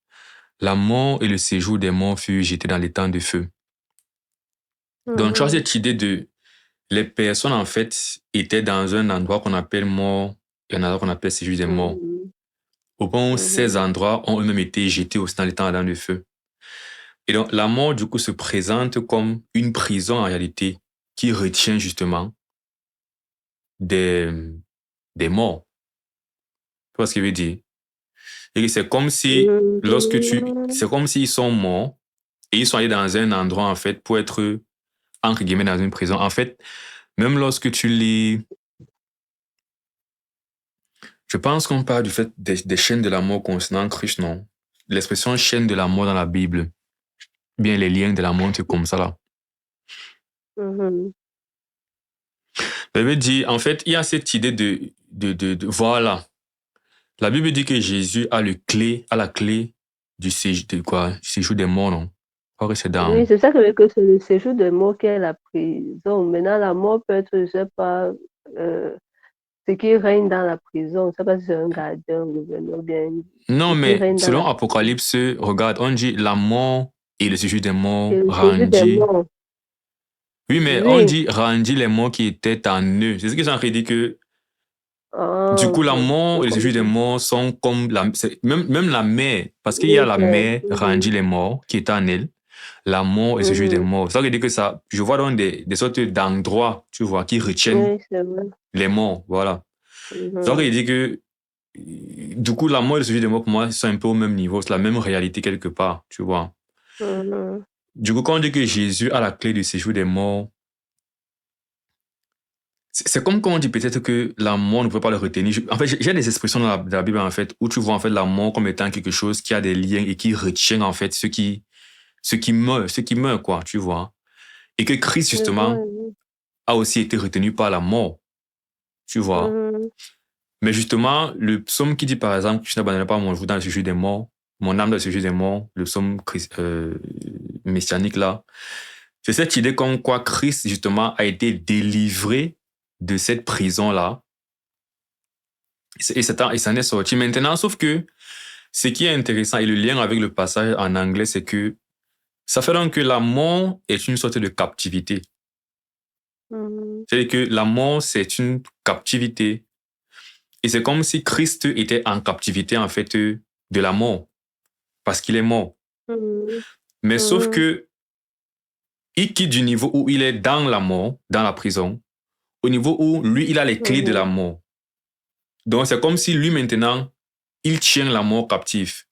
La mort et le séjour des morts furent jetés dans les temps de feu. Donc, tu as mhm, cette idée de les personnes, en fait, étaient dans un endroit qu'on appelle mort et un endroit qu'on appelle séjour des morts. mhm, Au point où ces mhm, endroits ont eux-mêmes été jetés aussi dans les temps de feu. Et donc, la mort, du coup, se présente comme une prison en réalité qui retient justement des, des morts. Tu vois ce qu'il veut dire? Et c'est comme si, c'est comme s'ils sont morts et ils sont allés dans un endroit, en fait, pour être, entre guillemets, dans une prison. En fait, même lorsque tu lis, je pense qu'on parle du fait des chaînes de la mort concernant Christ, non? L'expression chaîne de la mort dans la Bible, bien les liens de la mort, c'est comme ça, là. La Bible dit, en fait, il y a cette idée voilà. La Bible dit que Jésus a la clé du séjour, du séjour des morts, non? Je crois que c'est dans... Oui, c'est ça que c'est le séjour des morts qui est la prison. Maintenant, la mort peut être, je sais pas, ce qui règne dans la prison. Je ne sais pas si c'est un gardien, un gouverneur, bien Non, ce qui mais règne dans selon la prison. Apocalypse, regarde, on dit la mort et le séjour des morts Et le séjour des rendit. morts. Oui, mais on Oui. dit rendit les morts qui étaient en eux. C'est ce qu'ils ont dit que du Ah, coup, la ok. mort J'ai et le séjour des compris. morts sont comme même la mer, parce qu'il y a Oui, la c'est. mer rendit les morts qui étaient en elle, la mort et le séjour des morts. Ça veut dire que ça, je vois donc des sortes d'endroits, tu vois, qui retiennent Oui, c'est vrai. les morts, voilà. Ça veut dire que du coup, la mort et le séjour des morts, pour moi, sont un peu au même niveau, c'est la même réalité quelque part, tu vois. Du coup, quand on dit que Jésus a la clé du séjour des morts, c'est comme quand on dit peut-être que la mort ne peut pas le retenir. En fait, j'ai des expressions dans la Bible, en fait, où tu vois, en fait, la mort comme étant quelque chose qui a des liens et qui retient, en fait, ceux qui meurent, quoi, tu vois. Et que Christ, Je vois. justement, a aussi été retenu par la mort, tu vois. Mhm. Mais justement, le psaume qui dit, par exemple, je n'abandonnerai pas mon jour dans le séjour des morts, mon âme dans le séjour des morts, le psaume messianique, là, c'est cette idée comme quoi Christ, justement, a été délivré de cette prison-là. Et s'en est sorti maintenant, sauf que ce qui est intéressant et le lien avec le passage en anglais, c'est que ça fait donc que la mort est une sorte de captivité. Mhm. C'est-à-dire que la mort, c'est une captivité. Et c'est comme si Christ était en captivité, en fait, de la mort, parce qu'il est mort. Mhm. Mais sauf Mhm. que il quitte du niveau où il est dans la mort, dans la prison, au niveau où lui, il a les clés de la Mhm. mort. Donc, c'est comme si lui, maintenant, il tient la mort captive.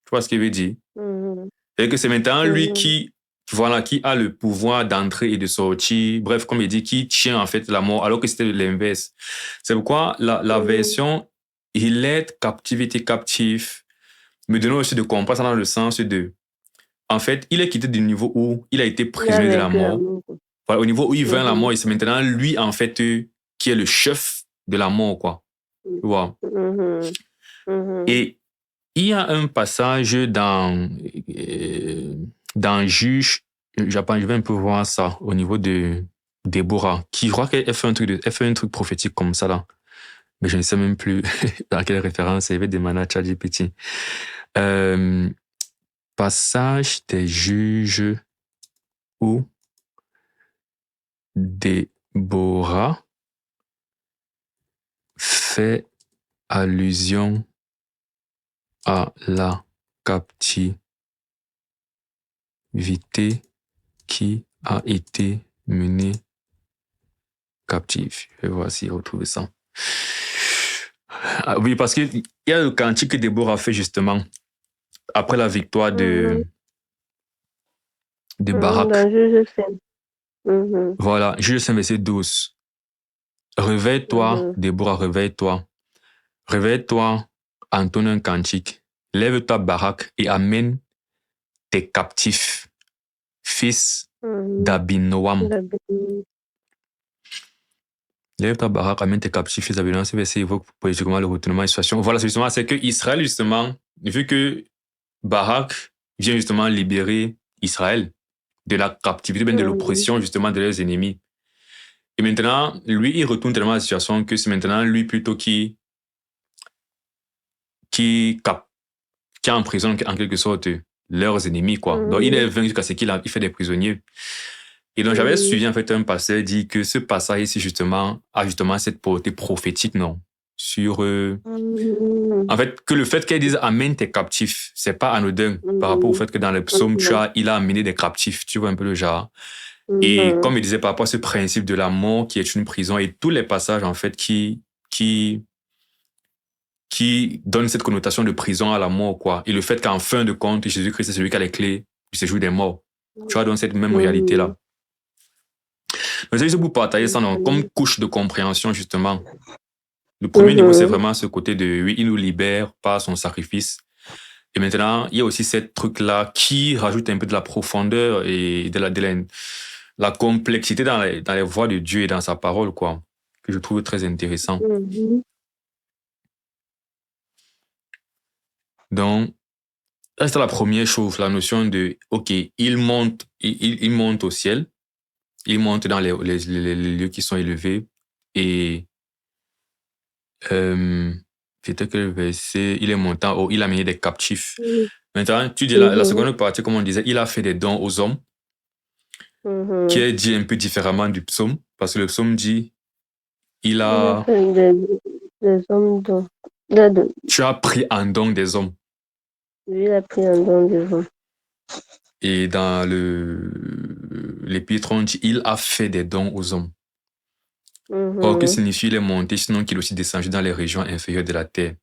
Tu vois ce qu'il veut dire? Mhm. Et que c'est maintenant lui Mhm. qui, voilà, qui a le pouvoir d'entrer et de sortir. Bref, comme il dit, qui tient en fait la mort, alors que c'était l'inverse. C'est pourquoi la Mhm. version, il est captivité captif, me donnant aussi de comprendre ça dans le sens de, en fait, il est quitté du niveau où il a été Il a prisonnier de la vaincu la mort. mort, quoi. Voilà, au niveau où il vainc la Mhm. mort, et c'est maintenant lui, en fait, qui est le chef de la mort, quoi. Tu vois. Mhm. Mhm. Et il y a un passage dans Juge, je vais un peu voir ça au niveau de Déborah, qui je crois qu'elle fait elle fait un truc prophétique comme ça là, mais je ne sais même plus dans quelle référence elle avait demandé à ChatGPT. Euh, Passage des Juges où Déborah fait allusion à la captivité qui a été menée captive. Je vais voir si retrouve ça. Ah, oui, parce qu'il y a le cantique que Déborah a fait justement après la victoire Mhm. de Mhm. Barak. Dans Juge 5. Mhm. Voilà, Juge 5, verset 12. Réveille-toi, Mhm. Déborah, réveille-toi. Réveille-toi, entonne un cantique. Lève-toi, Barak, et amène tes captifs, fils Mhm. d'Abinoam. Mhm. Lève-toi, Barak, amène tes captifs, fils d'Abinoam. Ce verset évoque politiquement le retournement de situation. Voilà, c'est justement, c'est que Israël, justement, vu que Barak vient justement libérer Israël de la captivité, bien de Mhm. l'oppression justement de leurs ennemis. Et maintenant, lui, il retourne tellement la situation que c'est maintenant lui plutôt qui, cap- qui emprisonne en quelque sorte leurs ennemis, quoi. Donc, il est Mhm. vaincu jusqu'à ce il fait des prisonniers. Et donc, j'avais Mhm. suivi en fait un passage dit que ce passage ici justement a justement cette portée prophétique, non? Sur, Mhm. en fait, que le fait qu'elle dise amène tes captifs, c'est pas anodin par rapport au Mhm. fait que dans le psaume, Mhm. il a amené des captifs, tu vois un peu le genre. Et Mhm. comme il disait par rapport à ce principe de la mort qui est une prison et tous les passages en fait qui qui donne cette connotation de prison à la mort, quoi. Et le fait qu'en fin de compte, Jésus-Christ est celui qui a les clés du séjour des morts. Tu vois, donc cette même Mhm. réalité-là. Mais c'est juste pour partager ça donc, comme Mhm. couche de compréhension, justement. Le premier niveau, c'est Mhm. vraiment ce côté de, oui, il nous libère par son sacrifice. Et maintenant, il y a aussi cette truc-là qui rajoute un peu de la profondeur et la complexité dans les voies de Dieu et dans sa parole, quoi, que je trouve très intéressant. Mhm. Donc, ça, c'est la première chose, la notion de, OK, il monte au ciel, il monte dans les lieux qui sont élevés et euh, c'était quel verset? Il est monté en haut, il a mené des captifs. Maintenant, tu dis la Mhm. seconde partie, comme on disait, il a fait des dons aux hommes, qui Mhm. est dit un peu différemment du psaume, parce que le psaume dit, il Il a a, fait des hommes dont, tu as pris en don des hommes. lui, il a pris un don des hommes. Et dans l'épître, on dit, il a fait des dons aux hommes. Or, que Mhm. signifie il est monté, sinon qu'il est aussi descendu dans les régions inférieures de la terre.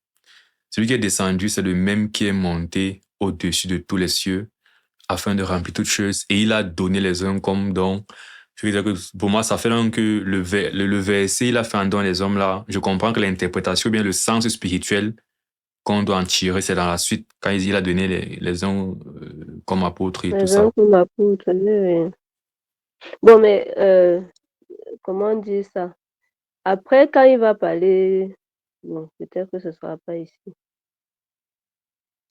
Celui qui est descendu, c'est le même qui est monté au-dessus de tous les cieux, afin de remplir toutes choses, et il a donné les uns comme dons. Je veux dire que pour moi, ça fait donc que le verset, il a fait un don les hommes là. Je comprends que l'interprétation, bien le sens spirituel qu'on doit en tirer, c'est dans la suite, quand il a donné les uns comme apôtres et tout Les uns ça. comme apôtres. Oui, oui. Bon, mais comment on dit ça? Après, quand il va parler, bon, peut-être que ce ne sera pas ici.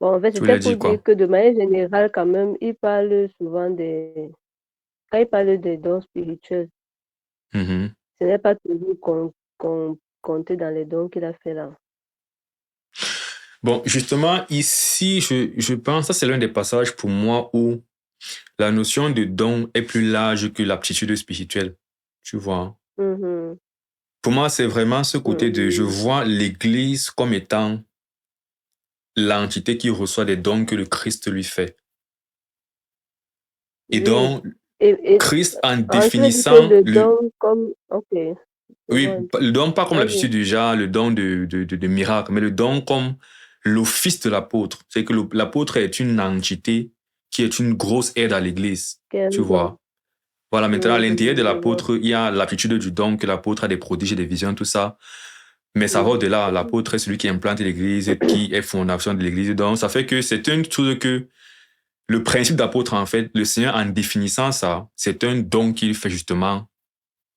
Bon, en fait, Tu c'était voulais pour dire dire quoi? que de manière générale, quand même, il parle souvent quand il parle des dons spirituels, Mhm. ce n'est pas toujours compté dans les dons qu'il a fait là. Bon, justement, ici, je pense, ça c'est l'un des passages pour moi où la notion de don est plus large que l'aptitude spirituelle. Tu vois, hein. Mhm. Pour moi, c'est vraiment ce côté de, je Mhm. vois l'Église comme étant l'entité qui reçoit des dons que le Christ lui fait. Et Oui. donc, Et Christ, en tu veux dire que définissant le le, don comme... Ok, je vois oui, un peu. le don pas comme Vas-y. l'habitude du genre, le don de miracle, mais le don comme l'office de l'apôtre. C'est que l'apôtre est une entité qui est une grosse aide à l'Église. Tu Quel don? vois. Voilà, maintenant, à l'intérieur de Je vois. l'apôtre, il y a l'aptitude du don, que l'apôtre a des prodiges et des visions, tout ça. Mais ça va Mhm. au-delà. L'apôtre est celui qui implante l'Église, qui est fondation de l'Église. Donc, ça fait que c'est une chose que le principe d'apôtre, en fait, le Seigneur, en définissant ça, c'est un don qu'il fait justement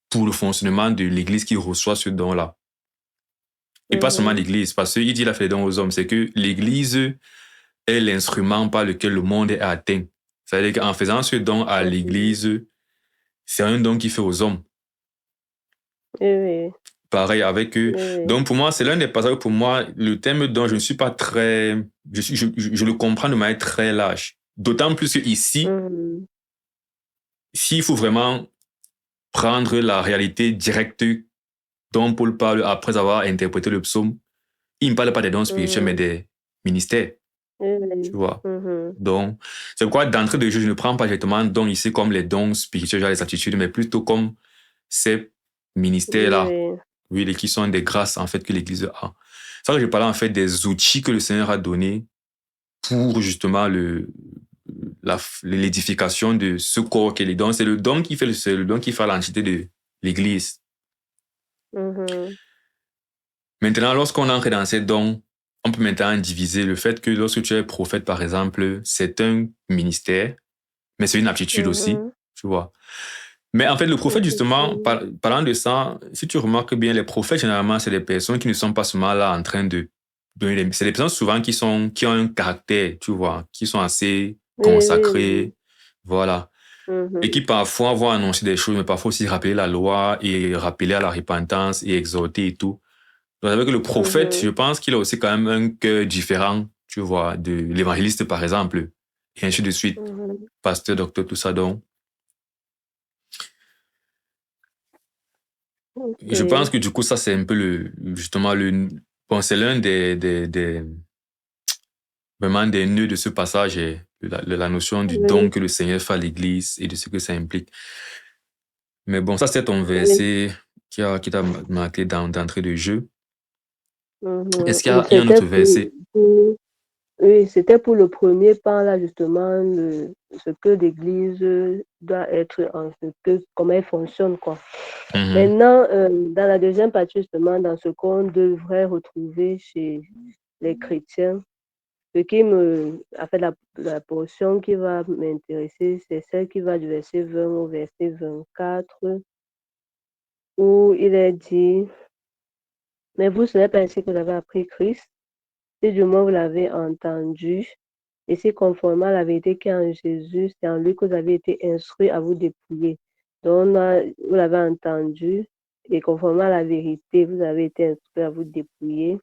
pour le fonctionnement de l'Église qui reçoit ce don-là. Et pas seulement Mhm. l'Église, parce qu'il dit il a fait des dons aux hommes, c'est que l'Église est l'instrument par lequel le monde est atteint. C'est-à-dire qu'en faisant ce don à Mhm. l'Église, c'est un don qu'il fait aux hommes. Oui, oui, Pareil avec eux. oui, oui. Donc pour moi, c'est l'un des passages, pour moi, le thème dont je ne suis pas très, je le comprends de manière très large. D'autant plus que ici, Mhm. s'il faut vraiment prendre la réalité directe dont Paul parle après avoir interprété le psaume, il ne parle pas des dons spirituels, mais Mhm. des ministères, Oui, tu oui. vois. Mhm. Donc, c'est pourquoi d'entrée de jeu, je ne prends pas directement dons ici comme les dons spirituels, genre les aptitudes, mais plutôt comme ces Oui, ministères-là. oui. Oui, qui sont des grâces, en fait, que l'Église a. C'est ça que je parlais, en fait, des outils que le Seigneur a donnés pour, justement, l'édification de ce corps qu'est les dons. C'est le don qui fait c'est le don qui fait l'entité de l'Église. Mhm. Maintenant, lorsqu'on entre dans ces dons, on peut maintenant diviser le fait que lorsque tu es prophète, par exemple, c'est un ministère, mais c'est une aptitude aussi, Mhm. tu vois. Mais en fait, le prophète, justement, Effectivement. parlant de ça, si tu remarques bien, les prophètes, généralement, c'est des personnes qui ne sont pas seulement là en train de donner c'est des personnes souvent qui ont un caractère, tu vois, qui sont assez Oui, oui, oui. consacrées, voilà. Et qui Mhm. parfois vont annoncer des choses, mais parfois aussi rappeler la loi et rappeler à la repentance et exhorter et tout. Donc, avec le prophète, je Mhm. pense qu'il a aussi quand même un cœur différent, tu vois, de l'évangéliste, par exemple, et ainsi de suite. Mhm. Pasteur, docteur, tout ça, donc. Je pense Ok. que du coup, ça, c'est un peu justement, bon, c'est l'un vraiment des nœuds de ce passage, et la notion du don Oui, que le Seigneur fait à l'Église et de ce que ça implique. Mais bon, ça, c'est ton oui. verset qui t'a marqué d'entrée de jeu. Mhm. Est-ce qu'il y a un C'était autre verset? oui, c'était pour le premier pan, là, justement, ce que l'Église doit être, comment elle fonctionne, quoi. Mhm, Maintenant, dans la deuxième partie, justement, dans ce qu'on devrait retrouver chez les chrétiens, en fait, la portion qui va m'intéresser, c'est celle qui va du verset 20 au verset 24, où il est dit, mais vous, ce n'est pas ainsi que vous avez appris Christ, si du moins vous l'avez entendu, et si conformément à la vérité qui est en Jésus, c'est en lui que vous avez été instruit à vous dépouiller. Donc, vous l'avez entendu, et conformément à la vérité, vous avez été instruit à vous dépouiller,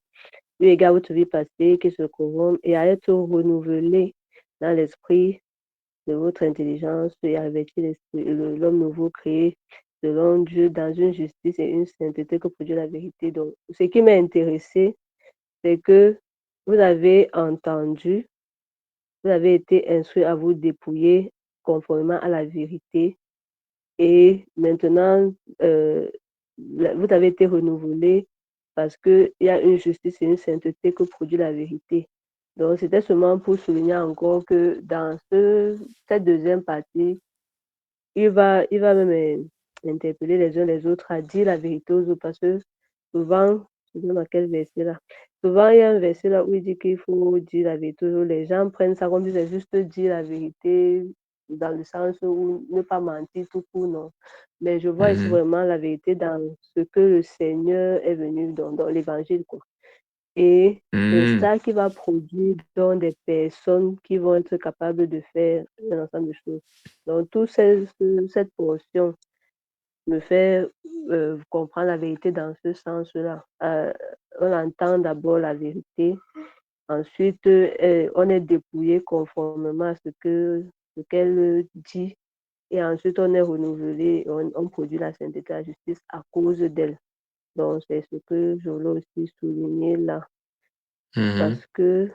eu égard à votre vie passée qui se corrompt, et à être renouvelé dans l'esprit de votre intelligence, et à revêtir l'homme nouveau créé selon Dieu dans une justice et une sainteté que produit la vérité. Donc, ce qui m'a intéressé, c'est que vous avez entendu, vous avez été instruit à vous dépouiller conformément à la vérité. Et maintenant, vous avez été renouvelé parce qu'il y a une justice et une sainteté que produit la vérité. Donc, c'était seulement pour souligner encore que dans cette deuxième partie, il va même interpeller les uns les autres à dire la vérité aux autres parce que souvent, je sais pas dans quel verset là, souvent il y a un verset là où il dit qu'il faut dire la vérité aux autres. Les gens prennent ça comme si c'est juste dire la vérité dans le sens où ne pas mentir tout court, non. Mais je vois ici mhm, vraiment la vérité dans ce que le Seigneur est venu dans l'évangile, quoi. Et c'est mhm, ça qui va produire dans des personnes qui vont être capables de faire un ensemble de choses. Donc, cette portion me fait comprendre la vérité dans ce sens-là. On entend d'abord la vérité, ensuite on est dépouillé conformément à ce qu'elle dit, et ensuite on est renouvelé, on produit la sainteté et la justice à cause d'elle. Donc, c'est ce que je voulais aussi souligner là, mhm. parce que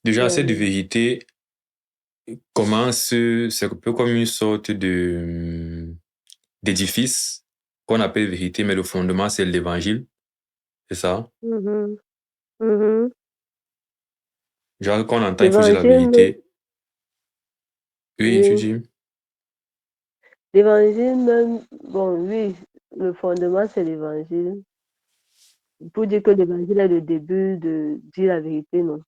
Déjà, cette euh, vérité commence, c'est un peu comme une sorte d'édifice qu'on appelle vérité, mais le fondement, c'est l'évangile, c'est ça? mhm, mhm. Genre, quand on entend, il faut dire la L'évangile, vérité. Oui, je oui, dis. l'évangile même, bon, oui, le fondement c'est l'évangile. Pour dire que l'évangile est le début de dire la vérité, non.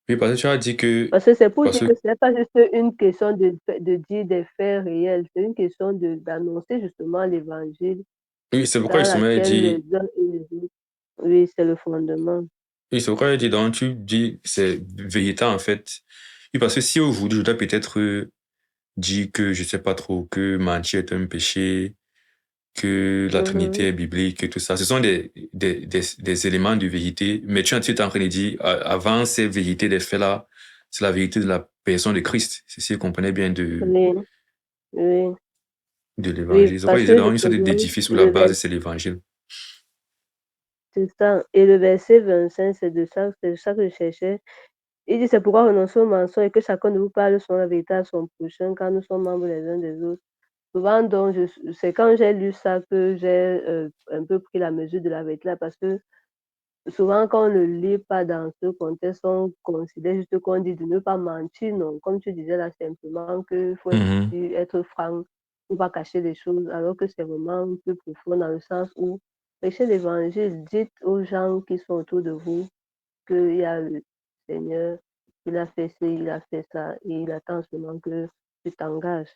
Oui, parce que tu as dit que, Parce que c'est pour parce dire que que, ce n'est pas juste une question de dire des faits réels, c'est une question d'annoncer justement l'évangile oui, c'est pourquoi dans justement, il laquelle les dit, uns et les autres, oui, c'est le fondement. oui, c'est pourquoi il dit, donc, tu dis, c'est vérité, en fait. Oui, parce que si aujourd'hui, je dois peut-être dire que, je sais pas trop, que mentir est un péché, que la Trinité Mhm. est biblique et tout ça. Ce sont des éléments de vérité. Mais tu es en train de dire, avant ces vérités des faits-là, c'est la vérité de la personne de Christ. C'est si vous comprenez bien Oui, oui, de oui, l'évangile. C'est pourquoi parce il disait que dans une sorte justement, d'édifice où la le base, verset, c'est l'évangile. c'est ça. Et le verset 25, c'est de ça que je cherchais. Il dit, c'est pourquoi renoncer au mensonge et que chacun de vous parle selon la vérité à son prochain quand nous sommes membres les uns des autres. Souvent, donc, c'est quand j'ai lu ça que j'ai un peu pris la mesure de la vérité là, parce que souvent, quand on ne lit pas dans ce contexte, on considère juste qu'on dit de ne pas mentir, non. Comme tu disais là, simplement qu'il faut Mhm, être franc, ou pas cacher les choses, alors que c'est vraiment un peu profond dans le sens où prêchez l'évangile, dites aux gens qui sont autour de vous qu'il y a le Seigneur, il a fait ci, il a fait ça, et il attend seulement que tu t'engages.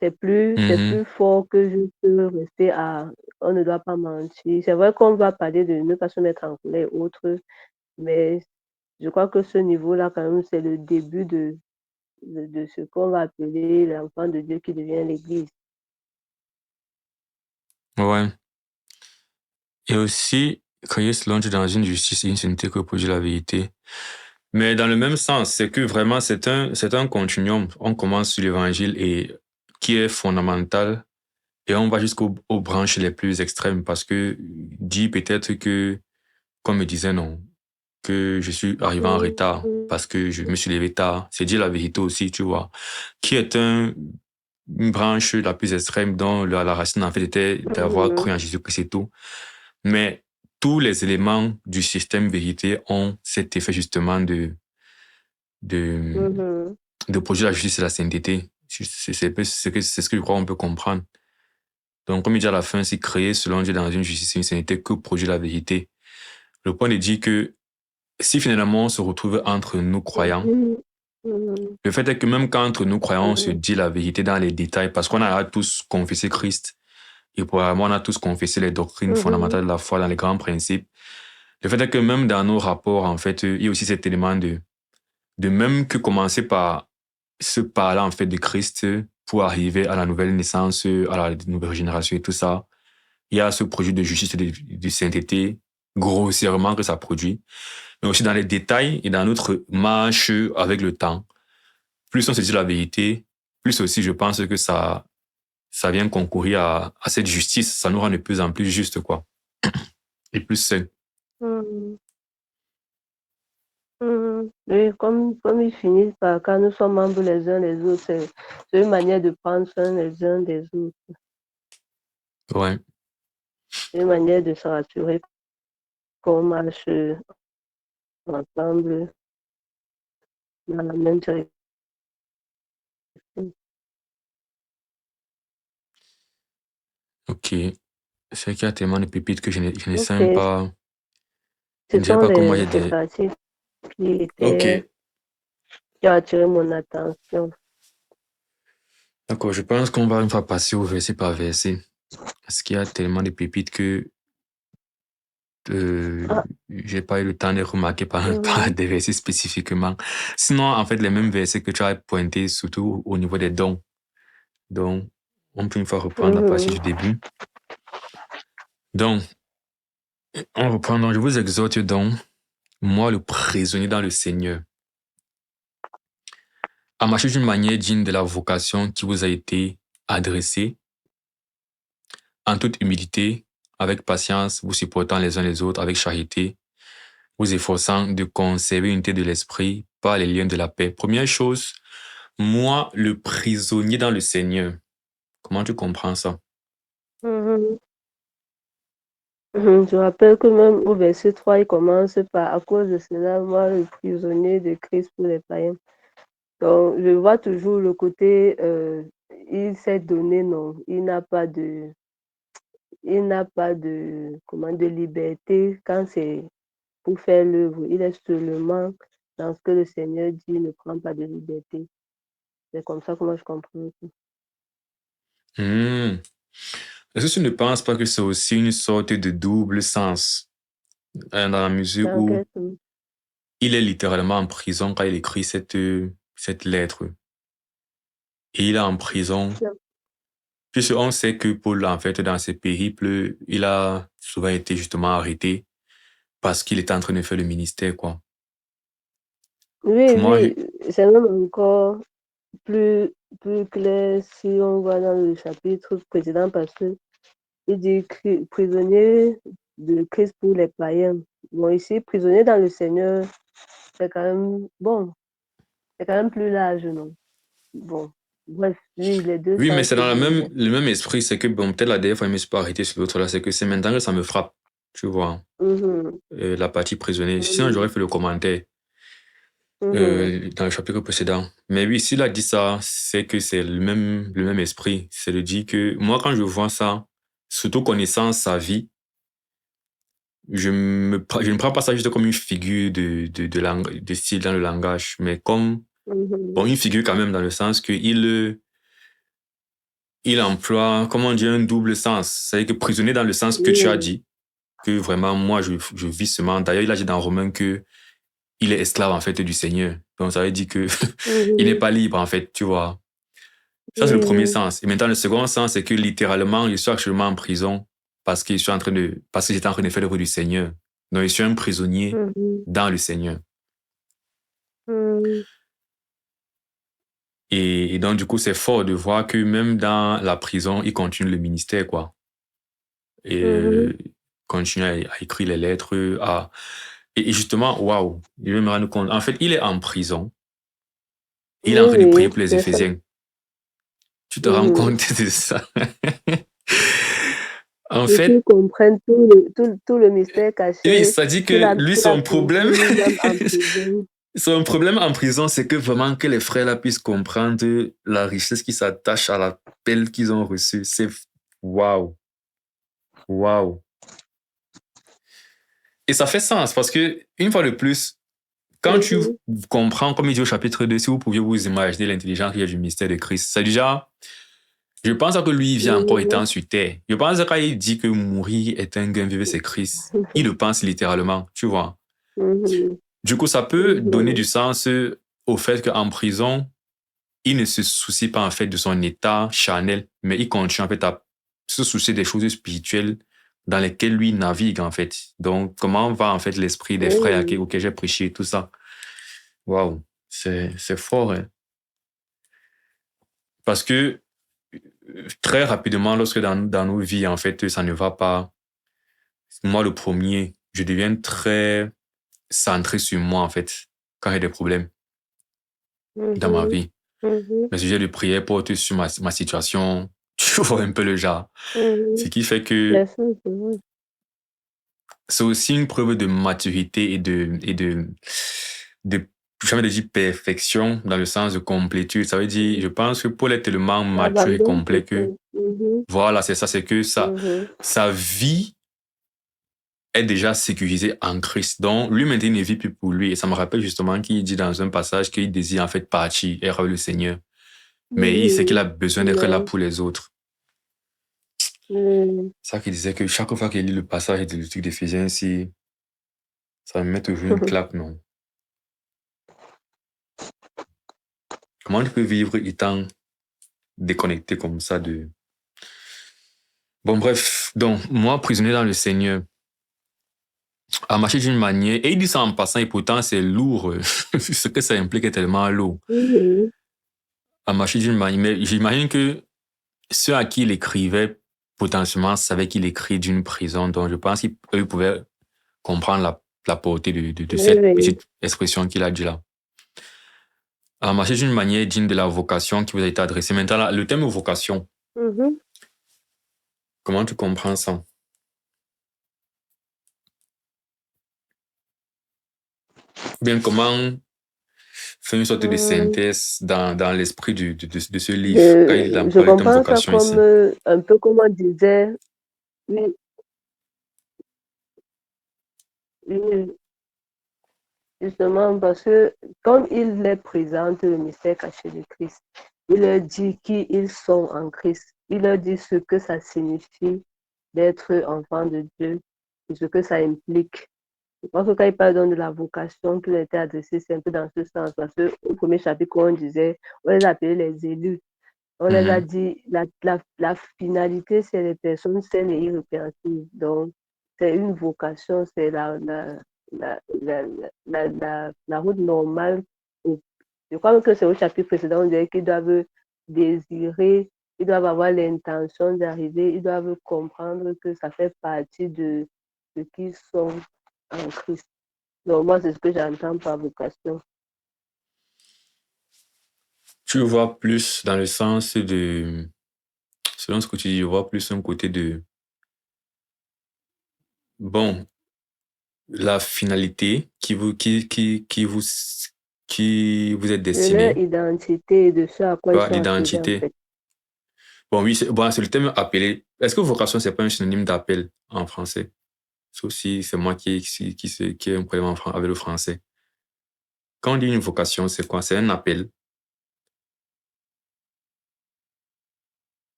C'est plus mhm. fort que juste rester à on ne doit pas mentir. C'est vrai qu'on va parler de ne pas se mettre en colère et autres, mais je crois que ce niveau-là, quand même, c'est le début de ce qu'on va appeler l'enfant de Dieu qui devient l'Église. Ouais. Et aussi, créer selon Dieu dans une justice et une sainteté que produit la vérité. Mais dans le même sens, c'est que vraiment, c'est un continuum. On commence sur l'évangile et qui est fondamental et on va aux branches les plus extrêmes parce que dit peut-être que, comme me disait non, que je suis arrivé en retard Mhm. parce que je me suis levé tard. C'est dire la vérité aussi, tu vois, qui est une branche la plus extrême dont la racine en fait était d'avoir cru en Jésus-Christ et tout. Mais tous les éléments du système vérité ont cet effet justement de, Mhm. de produire la justice et la sainteté. C'est ce que je crois qu'on peut comprendre. Donc, comme il dit à la fin, c'est créé selon Dieu dans une justice et une sainteté que produit la vérité. Le point est dit que si finalement on se retrouve entre nous croyants, Mhm. Mhm. le fait est que même quand entre nous croyants, on se Mhm. dit la vérité dans les détails, parce qu'on a tous confessé Christ, et probablement on a tous confessé les doctrines Mhm. fondamentales de la foi dans les grands principes. Le fait est que même dans nos rapports, en fait, il y a aussi cet élément de même que commencer par se parler en fait de Christ pour arriver à la nouvelle naissance, à la nouvelle génération et tout ça. Il y a ce projet de justice et de sainteté grossièrement que ça produit, mais aussi dans les détails et dans notre marche avec le temps. Plus on se dit la vérité, plus aussi je pense que ça vient concourir à cette justice. Ça nous rend de plus en plus juste, quoi. Et plus sain. Mhm. Mhm. Oui, comme ils finissent par, quand nous sommes membres les uns des autres, c'est une manière de prendre soin les uns des autres. Ouais. C'est une manière de se rassurer qu'on marche ensemble dans la même direction. Ok. C'est qu'il y a tellement de pépites que je ne sais même Ok, pas. Je ce ne dirais sont pas comment il y a ces des. parties Ok. qui ont attiré mon attention. D'accord. Je pense qu'on va une fois passer au verset par verset. Parce qu'il y a tellement de pépites que euh, Ah, j'ai pas eu le temps de remarquer par mhm. des versets spécifiquement. Sinon, en fait, les mêmes versets que tu as pointés, surtout au niveau des dons. Donc, on peut une fois reprendre la partie Mhm. du début. Donc, on reprend. Donc, je vous exhorte donc, moi, le prisonnier dans le Seigneur, à marcher d'une manière digne de la vocation qui vous a été adressée, en toute humilité, avec patience, vous supportant les uns les autres avec charité, vous efforçant de conserver l'unité de l'esprit par les liens de la paix. Première chose, moi, le prisonnier dans le Seigneur. Comment tu comprends ça? Mhm. Je rappelle que même au verset 3, il commence par à cause de cela, moi, le prisonnier de Christ pour les païens. Donc, je vois toujours le côté, il s'est donné, non, comment, de liberté quand c'est pour faire l'œuvre. Il est seulement dans ce que le Seigneur dit, il ne prend pas de liberté. C'est comme ça que moi je comprends. Hmm. Est-ce que tu ne penses pas que c'est aussi une sorte de double sens, dans la mesure Dans où quel sens? il est littéralement en prison quand il écrit cette lettre. Et il est en prison, puisqu'on sait que Paul, en fait, dans ses périples, il a souvent été justement arrêté parce qu'il était en train de faire le ministère, quoi. Oui, Pour moi, oui, c'est même encore plus, plus clair si on voit dans le chapitre précédent parce que il dit prisonnier de Christ pour les païens. Bon, ici, prisonnier dans le Seigneur, c'est quand même bon, c'est quand même plus large, non? Bon, bref, oui, les deux oui, mais sens c'est se dans dégagent. le même esprit, c'est que, bon, peut-être la dernière fois, je me suis pas arrêté sur l'autre là, c'est que c'est maintenant que ça me frappe, tu vois, Mhm, la partie prisonnier. Sinon, j'aurais mhm, fait le commentaire mhm. dans le chapitre précédent. Mais oui, s'il a dit ça, c'est que c'est le même esprit. C'est de dire que moi, quand je vois ça, surtout connaissant sa vie, je ne prends pas ça juste comme une figure de style dans le langage, mais comme, bon, Mhm. une figure quand même dans le sens que il emploie, comment dire, un double sens. C'est-à-dire que prisonnier dans le sens que tu as Oui. dit, que vraiment, moi, je vis seulement. D'ailleurs, il a dit dans Romains que il est esclave, en fait, du Seigneur. Donc, ça veut dire que il n'est Mhm. pas libre, en fait, tu vois. Ça, c'est le Oui, premier oui. sens. Et maintenant, le second sens, c'est que littéralement, je suis actuellement en prison parce que j'étais en train de faire l'œuvre du Seigneur. Donc, je suis un prisonnier Mhm. dans le Seigneur. Mhm. Et donc, du coup, c'est fort de voir que même dans la prison, il continue le ministère, quoi. Et Mhm. continue à écrire les lettres. Et justement, waouh, je vais me rendre compte. En fait, il est en prison. Il est Oui, en train de prier oui, pour les c'est ça. Éphésiens. Tu te rends compte de ça? En Et qu'ils fait, comprennent tout le mystère oui, caché ça dit qu'il que a, lui, qu'il a son compris problème, lui-même en prison. son problème en prison, c'est que vraiment que les frères là puissent comprendre la richesse qui s'attache à l'appel qu'ils ont reçu. C'est waouh, waouh. Et ça fait sens parce que, une fois de plus, quand tu Mhm, comprends, comme il dit au chapitre 2, si vous pouviez vous imaginer l'intelligence qu'il y a du mystère de Christ, c'est déjà, je pense que lui, il vient encore mhm, étant sur terre. Je pense que quand il dit que mourir est un gain, vivre c'est Christ, il le pense littéralement, tu vois. mhm, Du coup, ça peut donner du mhm. sens au fait qu'en prison, il ne se soucie pas en fait de son état charnel, mais il continue en fait à se soucier des choses spirituelles dans lesquelles lui navigue en fait. Donc, comment va en fait l'esprit des frères Oui, auxquels j'ai prêché, tout ça. Waouh, c'est fort, hein. Parce que très rapidement, lorsque dans nos vies, en fait, ça ne va pas, moi le premier, je deviens très centré sur moi, en fait, quand il y a des problèmes dans ma mhm, vie. mhm, Mes sujets de prière portent sur ma situation. Tu vois un peu le genre. Ce mhm. qui fait que C'est ça, c'est vrai. c'est aussi une preuve de maturité de jamais dire perfection dans le sens de complétude. Ça veut dire, je pense que Paul est tellement mature et L'abandon complet total. que, Mhm, voilà, c'est ça, c'est que mhm. sa vie est déjà sécurisée en Christ. Donc, lui maintenant, il ne vit plus pour lui. Et ça me rappelle justement qu'il dit dans un passage qu'il désire en fait partir et revoir le Seigneur. Mais il sait qu'il Mhm. a besoin d'être là Mais, pour les autres. Ça qu'il disait que chaque fois qu'il lit le passage de truc d'Éphésiens ici, ça me met toujours une claque, non? Comment tu peux vivre étant déconnecté comme ça de... Bon, bref. Donc, moi, prisonnier dans le Seigneur, à marcher d'une manière, et il dit ça en passant, et pourtant c'est lourd. Ce que ça implique est tellement lourd. mhm. À marcher d'une manière, mais j'imagine que ceux à qui il écrivait potentiellement savaient qu'il écrit d'une prison, donc je pense qu'eux pouvaient comprendre la portée de Oui, cette oui. petite expression qu'il a dit là. À marcher d'une manière digne de la vocation qui vous a été adressée. Maintenant, là, le thème vocation, Mhm. comment tu comprends ça? Ou bien comment faire une sorte de Mhm. synthèse dans l'esprit de ce livre, quand il Je emploie le terme comprends ça vocation comme ici. un peu comme on disait, oui, oui, justement, parce que comme il les présente le mystère caché de Christ, il leur dit qui ils sont en Christ. Il leur dit ce que ça signifie d'être enfant de Dieu et ce que ça implique. Je pense que quand il parle donc de la vocation qui a été adressée, c'est un peu dans ce sens. Parce qu'au premier chapitre, on disait, on les appelait les élus. On les a Mhm. dit, la finalité, c'est les personnes saines et irrépréhensibles. Donc, c'est une vocation, c'est la route normale. Je crois que c'est au chapitre précédent, on disait qu'ils doivent désirer, ils doivent avoir l'intention d'arriver, ils doivent comprendre que ça fait partie de ce qu'ils sont en Christ. Donc, moi, c'est ce que j'entends par vocation. Tu vois plus dans le sens de, selon ce que tu dis, je vois plus un côté de, bon, la finalité qui vous est De leur destinée, identité et de ce à quoi tu ils vois, sont appelés, en l'identité. fait. Bon, oui, bon, c'est le thème appelé. Est-ce que vocation, c'est pas un synonyme d'appel en français? Sauf si c'est moi qui ai un problème avec le français. Quand on dit une vocation, c'est quoi? C'est un appel.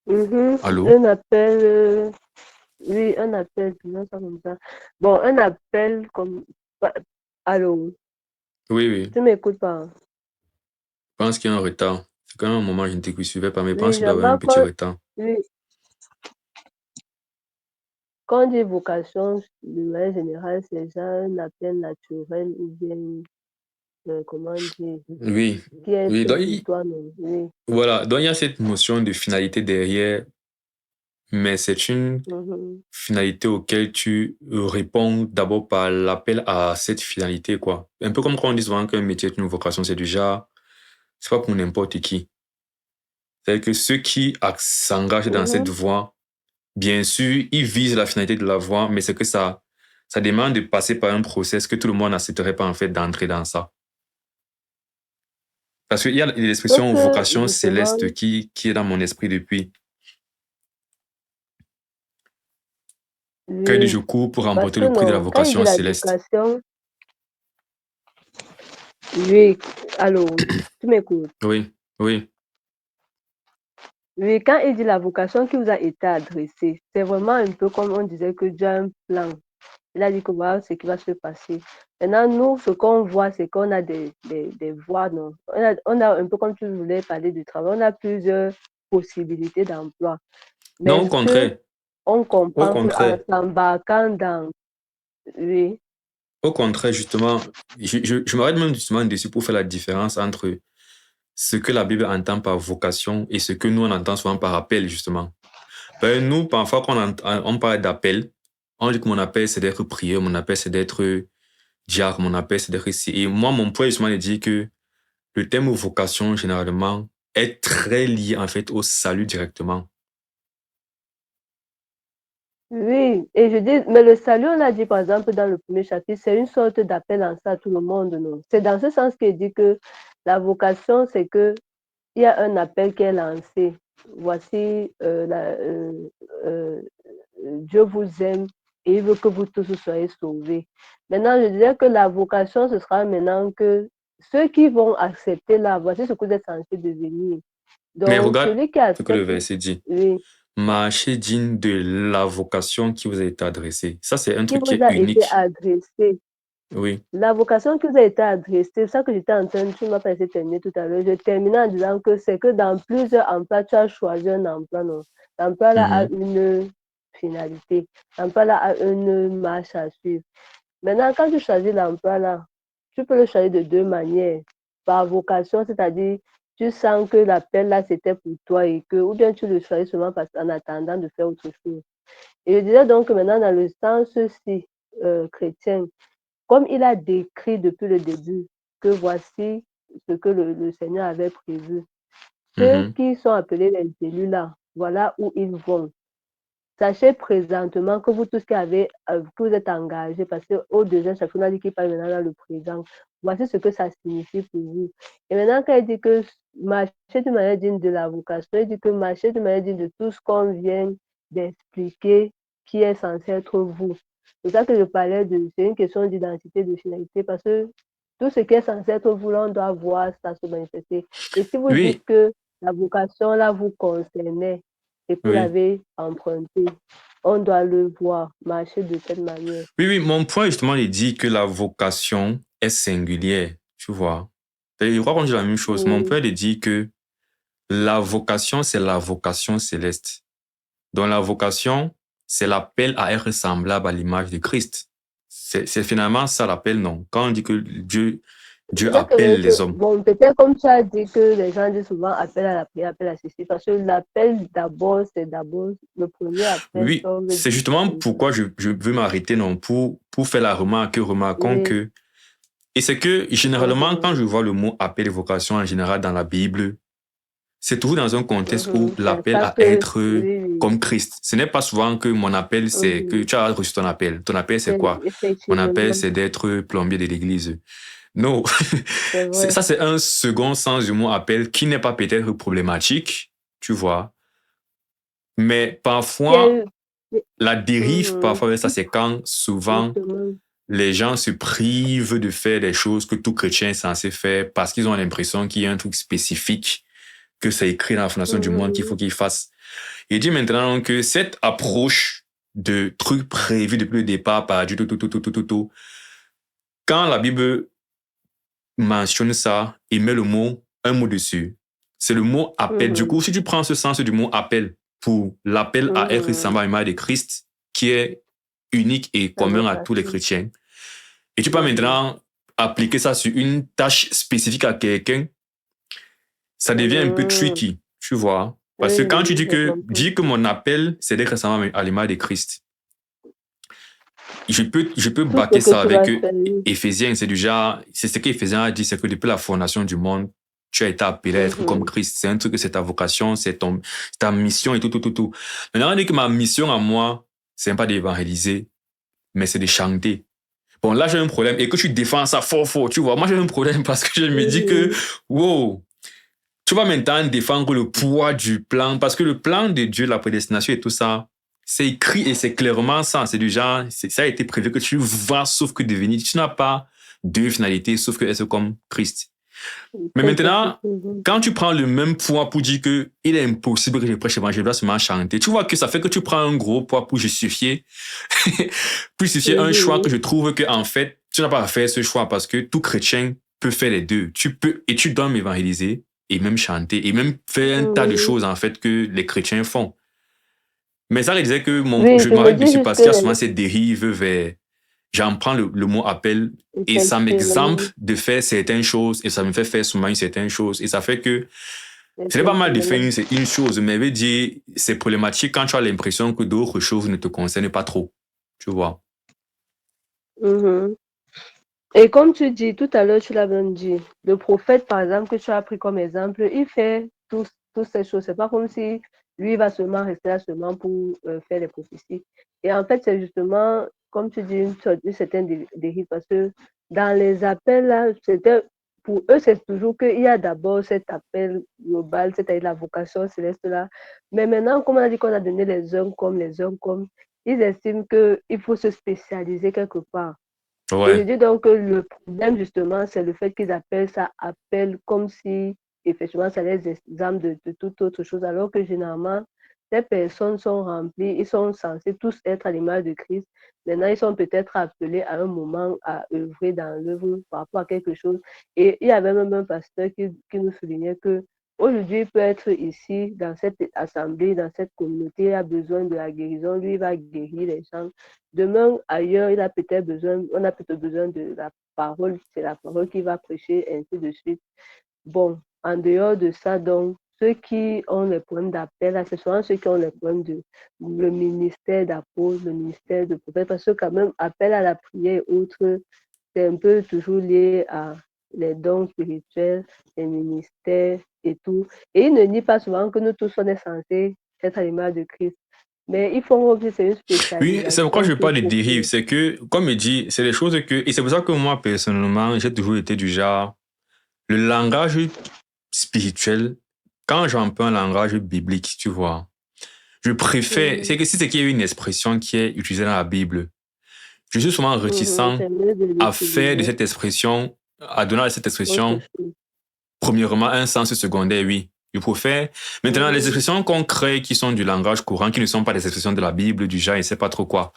Mhm. Allô? Un appel, oui, un appel, disons ça comme ça. Bon, un appel comme. Allô, Oui, oui. tu m'écoutes pas? Hein? Je pense qu'il y a un retard. C'est quand même un moment, je ne te suivais pas, mais je pense Oui, qu'il doit y avoir un j'entends petit quand, retard. oui, quand on dit vocation, de manière générale, c'est déjà un appel naturel ou bien, comment dire, Oui, qui est oui. fait pour toi, non? Oui. Voilà. Donc, il y a cette notion de finalité derrière mais c'est une Mhm. finalité auquel tu réponds d'abord par l'appel à cette finalité, quoi. Un peu comme quand on dit souvent qu'un métier est une vocation, c'est du genre, c'est pas pour n'importe qui. C'est-à-dire que ceux qui s'engagent dans cette Mhm. voie, bien sûr, ils visent la finalité de la voie, mais c'est que ça demande de passer par un process que tout le monde n'accepterait pas, en fait, d'entrer dans ça. Parce qu'il y a Sauf l'expression que, vocation justement, céleste qui est dans mon esprit depuis. Quand je oui, cours pour parce remporter que le prix de la non, quand il dit vocation la céleste. vocation, oui, allô, tu m'écoutes. Oui, oui. Oui, quand il dit la vocation qui vous a été adressée, c'est vraiment un peu comme on disait que Dieu a un plan. Il a dit que voilà ce qui va se passer. Maintenant, nous, ce qu'on voit, c'est qu'on a des voies, non? On a un peu comme tu voulais parler du travail, on a plusieurs possibilités d'emploi. Mais Non, au est-ce que contraire. on Au comprend qu'en contraire. s'embarquant dans, oui, Au contraire, justement, je m'arrête même justement dessus pour faire la différence entre ce que la Bible entend par vocation et ce que nous, on entend souvent par appel, justement. Ben, nous, parfois, quand on parle d'appel, on dit que mon appel, c'est d'être prieur, mon appel, c'est d'être diacre, mon appel, c'est d'être ici. Et moi, mon point, justement, est de dire que le terme vocation, généralement, est très lié, en fait, au salut directement. oui, et je dis, mais le salut, on a dit par exemple dans le premier chapitre, c'est une sorte d'appel en ça à tout le monde, non? C'est dans ce sens qu'il dit que la vocation, c'est que il y a un appel qui est lancé. Voici, euh, Dieu vous aime et il veut que vous tous soyez sauvés. Maintenant, je disais que la vocation, ce sera maintenant que ceux qui vont accepter là, voici ce que vous êtes censé devenir. Mais Donc, regarde celui qui ce que le accepte, verset dit. oui, Marchez digne de la vocation qui vous a été adressée. Ça, c'est un qui truc qui vous est a été unique. adressé. Oui. La vocation qui vous a été adressée, c'est ça que j'étais en train, tu m'as pas laissé terminer tout à l'heure. Je terminais en disant que c'est que dans plusieurs emplois, tu as choisi un emploi, non. L'emploi là a Mhm. une finalité. L'emploi là a une marche à suivre. Maintenant, quand tu choisis l'emploi là, tu peux le choisir de deux manières. Par vocation, c'est-à-dire, tu sens que l'appel là, c'était pour toi et que, ou bien tu le choisis seulement parce qu'en attendant de faire autre chose. Et je disais donc que maintenant, dans le sens-ci chrétien, comme il a décrit depuis le début que voici ce que le Seigneur avait prévu. Ceux Mhm. qui sont appelés les élus là, voilà où ils vont. Sachez présentement que vous tous que vous êtes engagés, parce qu'au deuxième chapitre, on a dit qu'il parle maintenant dans le présent. Voici ce que ça signifie pour vous. Et maintenant, quand il dit que marcher de manière digne de la vocation, il dit que marcher de manière digne de tout ce qu'on vient d'expliquer qui est censé être vous. C'est ça que je parlais c'est une question d'identité, de finalité, parce que tout ce qui est censé être vous, là, on doit voir ça se manifester. Et si vous dites Oui, que la vocation, là, vous concernait, et que vous oui. l'avez emprunté, on doit le voir marcher de cette manière. Oui, oui, mon point justement, il dit que la vocation est singulière, tu vois. Et je crois qu'on dit la même chose. Mon Oui. point, il dit que la vocation, c'est la vocation céleste. Donc la vocation, c'est l'appel à être semblable à l'image de Christ. C'est finalement ça l'appel, non? Quand on dit que Dieu Bien appelle que, les hommes. bon, peut-être comme tu as dit que les gens disent souvent appel à la prière, appel à ceci, parce que l'appel d'abord, c'est d'abord le premier appel, si Oui, on veut c'est dire justement comme ça. pourquoi je veux m'arrêter, non, pour faire la remarque, remarquons Oui. que, et c'est que généralement, quand Mhm. je vois le mot appel et vocation en général dans la Bible, c'est toujours dans un contexte où Mhm. C'est l'appel ça à que, être oui, oui. comme Christ. Ce n'est pas souvent que mon appel, c'est que Mhm. tu as reçu ton appel. Ton appel, c'est C'est quoi? Mon appel, effectivement, c'est d'être plombier de l'église. Non, c'est vrai. ça c'est un second sens du mot appel qui n'est pas peut-être problématique, tu vois. Mais Il y a parfois, eu, la dérive, mhm. parfois, ça c'est quand souvent Justement. les gens se privent de faire des choses que tout chrétien est censé faire parce qu'ils ont l'impression qu'il y a un truc spécifique que c'est écrit dans la fondation du monde qu'il faut Mhm. qu'ils fassent. Il dit maintenant que cette approche de trucs prévus depuis le départ par Dieu, tout, quand la Bible mentionne ça et met un mot dessus, c'est le mot appel. Du coup, Mhm. si tu prends ce sens du mot appel pour l'appel à être Mhm. semblable à l'image de Christ, qui est unique et La commun à tous les vocation. chrétiens, et tu peux Mhm. maintenant appliquer ça sur une tâche spécifique à quelqu'un, ça devient un peu Mhm. tricky, tu vois. Parce que quand tu oui, j'ai compris. dis que mon appel, c'est d'être récemment à l'image de Christ, je peux Tout ce baquer que ça tu avec vas faire, oui. Éphésiens, c'est du genre, c'est ce qu'Éphésiens a dit, c'est que depuis la fondation du monde, tu as été appelé à être comme Mhm. Christ. C'est un truc, c'est ta vocation, c'est ta mission et tout, tout, tout, tout. Maintenant, on dit que ma mission à moi, c'est pas d'évangéliser, mais c'est de chanter. Bon, là, j'ai un problème et que tu défends ça fort, fort, tu vois. Moi, j'ai un problème parce que je me dis que, Mhm. wow, tu vas maintenant défendre le poids du plan, parce que le plan de Dieu, la prédestination et tout ça, c'est écrit et c'est clairement ça. C'est du genre, ça a été prévu que tu vas sauf que devenir. Tu n'as pas deux finalités sauf que être comme Christ. Mais Très possible. maintenant, quand tu prends le même poids pour dire que il est impossible que je prêche l'évangile, je dois seulement chanter, tu vois que ça fait que tu prends un gros poids pour justifier, pour justifier un choix que Mhm. je trouve que, en fait, tu n'as pas à faire ce choix parce que tout chrétien peut faire les deux. Tu peux, et tu dois m'évangéliser et même chanter et même faire un tas de Mhm. choses, en fait, que les chrétiens font. Mais ça disait que Oui, je je me m'arrête dis dessus juste parce que qu'il y a souvent cette dérive vers, j'en prends le mot appel et ça m'exemple effectivement, de faire certaines choses et ça me fait faire souvent une certaine chose et ça fait que c'est pas mal de faire effectivement. une chose, mais veut dire, c'est problématique quand tu as l'impression que d'autres choses ne te concernent pas trop. Tu vois? Mhm. Et comme tu dis, tout à l'heure, tu l'as même dit, le prophète, par exemple, que tu as pris comme exemple, il fait toutes ces choses. C'est pas comme si lui va seulement rester là seulement pour faire les prophéties. Et en fait, c'est justement, comme tu dis, une certaine dérive, parce que dans les appels, là, c'était, pour eux, c'est toujours qu'il y a d'abord cet appel global, c'est-à-dire la vocation céleste là. Mais maintenant, comme on a dit qu'on a donné les uns comme, ils estiment qu'il faut se spécialiser quelque part. Et je Ouais. dis donc que le problème, justement, c'est le fait qu'ils appellent ça appel comme si, effectivement, ça les exempte de toute autre chose, alors que généralement, ces personnes sont remplies, ils sont censés tous être à l'image de Christ. Maintenant, ils sont peut-être appelés à un moment à œuvrer dans l'œuvre par rapport à quelque chose. Et il y avait même un pasteur qui nous soulignait que aujourd'hui, il peut être ici, dans cette assemblée, dans cette communauté, il a besoin de la guérison, lui, il va guérir les gens. Demain, ailleurs, on a peut-être besoin de la parole, c'est la parole qui va prêcher, ainsi de suite. Bon, en dehors de ça, donc, ceux qui ont les problèmes d'appel, ce sont ceux qui ont les problèmes de le ministère d'apôtre, le ministère de prophète, parce que quand même, appel à la prière et autres, c'est un peu toujours lié à les dons spirituels, les ministères et tout. Et il ne dit pas souvent que nous tous, on est censés être à l'image de Christ. Mais ils font aussi, c'est une Oui, c'est pourquoi spécialisation je qu'il parle de faut dérive. que. C'est que, comme il dit, c'est des choses que, et c'est pour ça que moi, personnellement, j'ai toujours été du genre, le langage spirituel, quand j'emploie un langage biblique, tu vois, je préfère, c'est Mhm. que si c'est qu'il y a une expression qui est utilisée dans la Bible, je suis souvent Mhm. réticent C'est mieux de à faire de l'utiliser cette expression, à donner à cette autre expression, chose. premièrement, un sens secondaire, oui. Je préfère. Maintenant, les Mhm. expressions qu'on crée qui sont du langage courant, qui ne sont pas des expressions de la Bible, du genre, je ne sais pas trop quoi,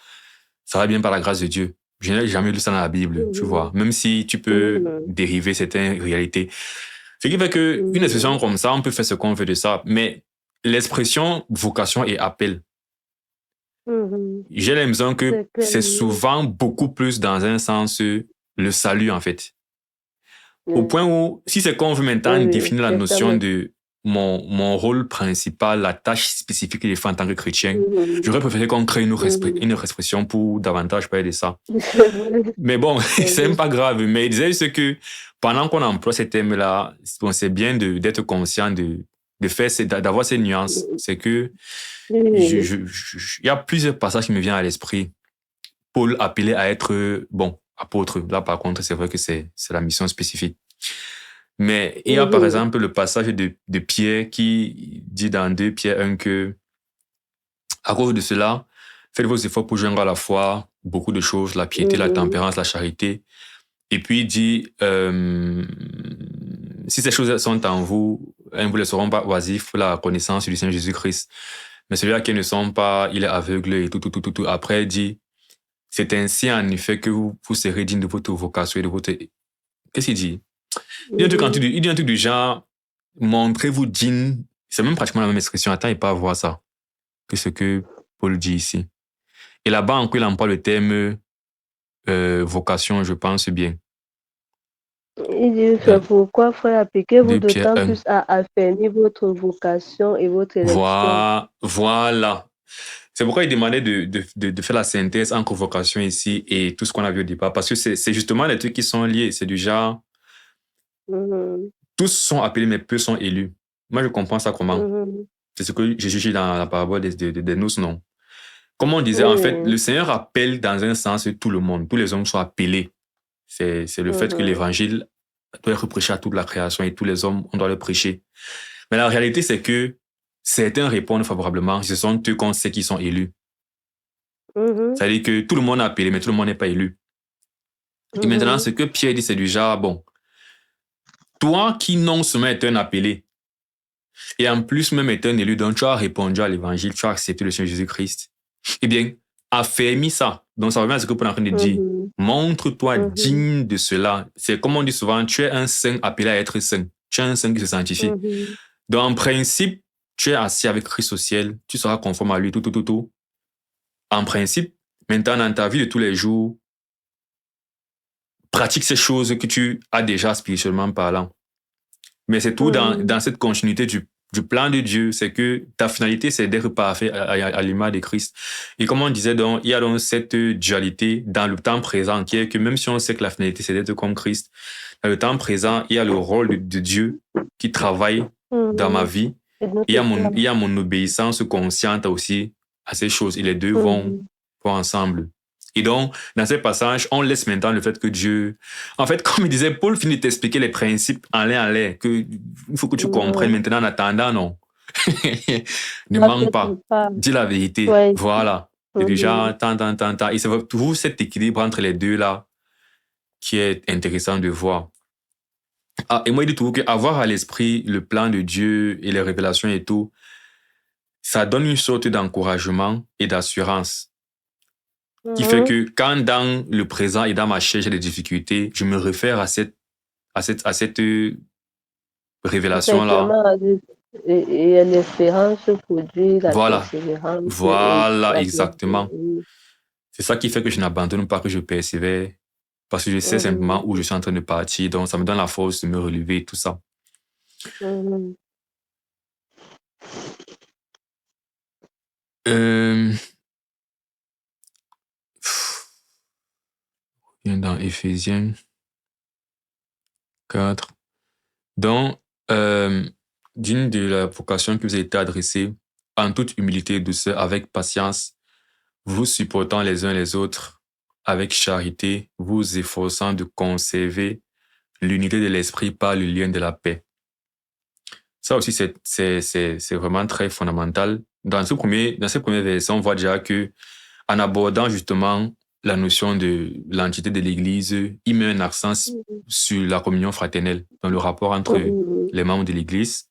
ça va bien par la grâce de Dieu. Je n'ai jamais lu ça dans la Bible, tu vois. Mhm. Même si tu peux Mhm. dériver certaines réalités. Ce qui fait que une expression Mhm. comme ça, on peut faire ce qu'on veut de ça. Mais l'expression vocation et appel, Mhm. j'ai l'impression que C'est clair. c'est souvent beaucoup plus dans un sens le salut, en fait. Au Oui, point où, si c'est qu'on veut maintenant oui, oui, définir la c'est ça notion même. de mon rôle principal, la tâche spécifique que je fais en tant que chrétien, Mhm. j'aurais préféré qu'on crée Mhm. une expression pour davantage parler de ça. C'est vrai, Mais bon, c'est c'est même vrai. pas grave. Mais il disait juste que pendant qu'on emploie ces thèmes-là, bon, c'est bien d'être conscient de faire, d'avoir ces nuances. Mhm. C'est que Oui, oui, il y a plusieurs passages qui me viennent à l'esprit. Paul appelé à être, bon, apôtre. Là, par contre, c'est vrai que c'est la mission spécifique. Mais il y a par oui. exemple le passage de Pierre qui dit dans 2 Pierre 1 que, à cause de cela, faites vos efforts pour joindre à la foi beaucoup de choses, la piété, la Mhm. tempérance, la charité. Et puis il dit, si ces choses sont en vous, vous ne seront pas oisifs pour la connaissance du Seigneur Jésus-Christ. Mais celui-là qui ne sont pas, il est aveugle et tout, tout, tout, tout, tout. Après, il dit, c'est ainsi en effet que vous serez digne de votre vocation et de votre... Qu'est-ce qu'il dit? Mhm. Il dit un truc du genre, montrez-vous digne. C'est même pratiquement la même expression. Attends, il pas voir ça que ce que Paul dit ici. Et là-bas, encore, il emploie le terme vocation, je pense bien. Il dit, c'est Euh, pourquoi, frère, appliquez-vous 2 Pierre d'autant 1. plus à affermir votre vocation et votre élection. Voilà. C'est pourquoi il demandait de faire la synthèse entre vocation ici et tout ce qu'on a vu au départ. Parce que c'est justement les trucs qui sont liés. C'est du genre, Mhm, tous sont appelés, mais peu sont élus. Moi, je comprends ça comment. mhm. C'est ce que j'ai jugé dans la parabole des noces, non? Comme on disait, Oui, en fait, oui. le Seigneur appelle dans un sens tout le monde. Tous les hommes sont appelés. C'est le fait que Mhm, l'évangile doit être prêché à toute la création et tous les hommes, on doit le prêcher. Mais la réalité, c'est que certains répondent favorablement. Ce sont eux qu'on sait qui sont élus. mhm, C'est-à-dire que tout le monde est appelé, mais tout le monde n'est pas élu. Et maintenant, mhm, ce que Pierre dit, c'est du genre, bon, toi qui non seulement es un appelé, et en plus même est un élu, donc tu as répondu à l'évangile, tu as accepté le Seigneur Jésus-Christ, eh bien, affermis ça. Donc ça revient à ce que Paul est en train de dire. mhm, Montre-toi mhm, digne de cela. C'est comme on dit souvent, tu es un saint appelé à être saint. Tu es un saint qui se sanctifie. mhm, Donc en principe, tu es assis avec Christ au ciel, tu seras conforme à lui, tout, tout, tout, tout. En principe, maintenant dans ta vie de tous les jours, pratique ces choses que tu as déjà spirituellement parlant. Mais c'est tout mhm, dans cette continuité du plan de Dieu, c'est que ta finalité, c'est d'être parfait à l'image de Christ. Et comme on disait, donc, il y a donc cette dualité dans le temps présent, qui est que même si on sait que la finalité, c'est d'être comme Christ, dans le temps présent, il y a le rôle de Dieu qui travaille dans ma mhm. vie. Et Et notre il flamme. y a mon obéissance consciente aussi à ces choses. Et les deux Mhm, vont ensemble. Et donc, dans ces passages, on laisse maintenant le fait que Dieu... En fait, comme il disait, Paul finit de t'expliquer les principes en l'air, que il faut que tu comprennes mhm. maintenant en attendant, non. Ne La manque fête pas. pas. Dis la vérité. Ouais. Voilà. C'est Mhm, déjà tant, tant, tant, tant. Et c'est toujours cet équilibre entre les deux là qui est intéressant de voir. Ah, et moi, il dit toujours qu'avoir à l'esprit le plan de Dieu et les révélations et tout, ça donne une sorte d'encouragement et d'assurance qui fait mhm. que quand dans le présent et dans ma chair j'ai des difficultés, je me réfère à cette révélation là. Effectivement, et l'espérance produit la Voilà. persévérance et Voilà, la bienveillance. exactement. C'est ça qui fait que je n'abandonne pas, que je persévère, parce que je sais simplement où je Mhm, suis en train de partir, donc ça me donne la force de me relever et tout ça. mhm, Euh, dans Éphésiens 4. Donc, euh, d'une de la vocation qui vous a été adressée, en toute humilité et douceur, avec patience, vous supportant les uns les autres, avec charité, vous efforçant de conserver l'unité de l'esprit par le lien de la paix. Ça aussi, c'est vraiment très fondamental. Dans ces premiers versets, on voit déjà que, en abordant justement la notion de l'entité de l'Église, il met un accent mhm, sur la communion fraternelle, dans le rapport entre mhm, les membres de l'Église.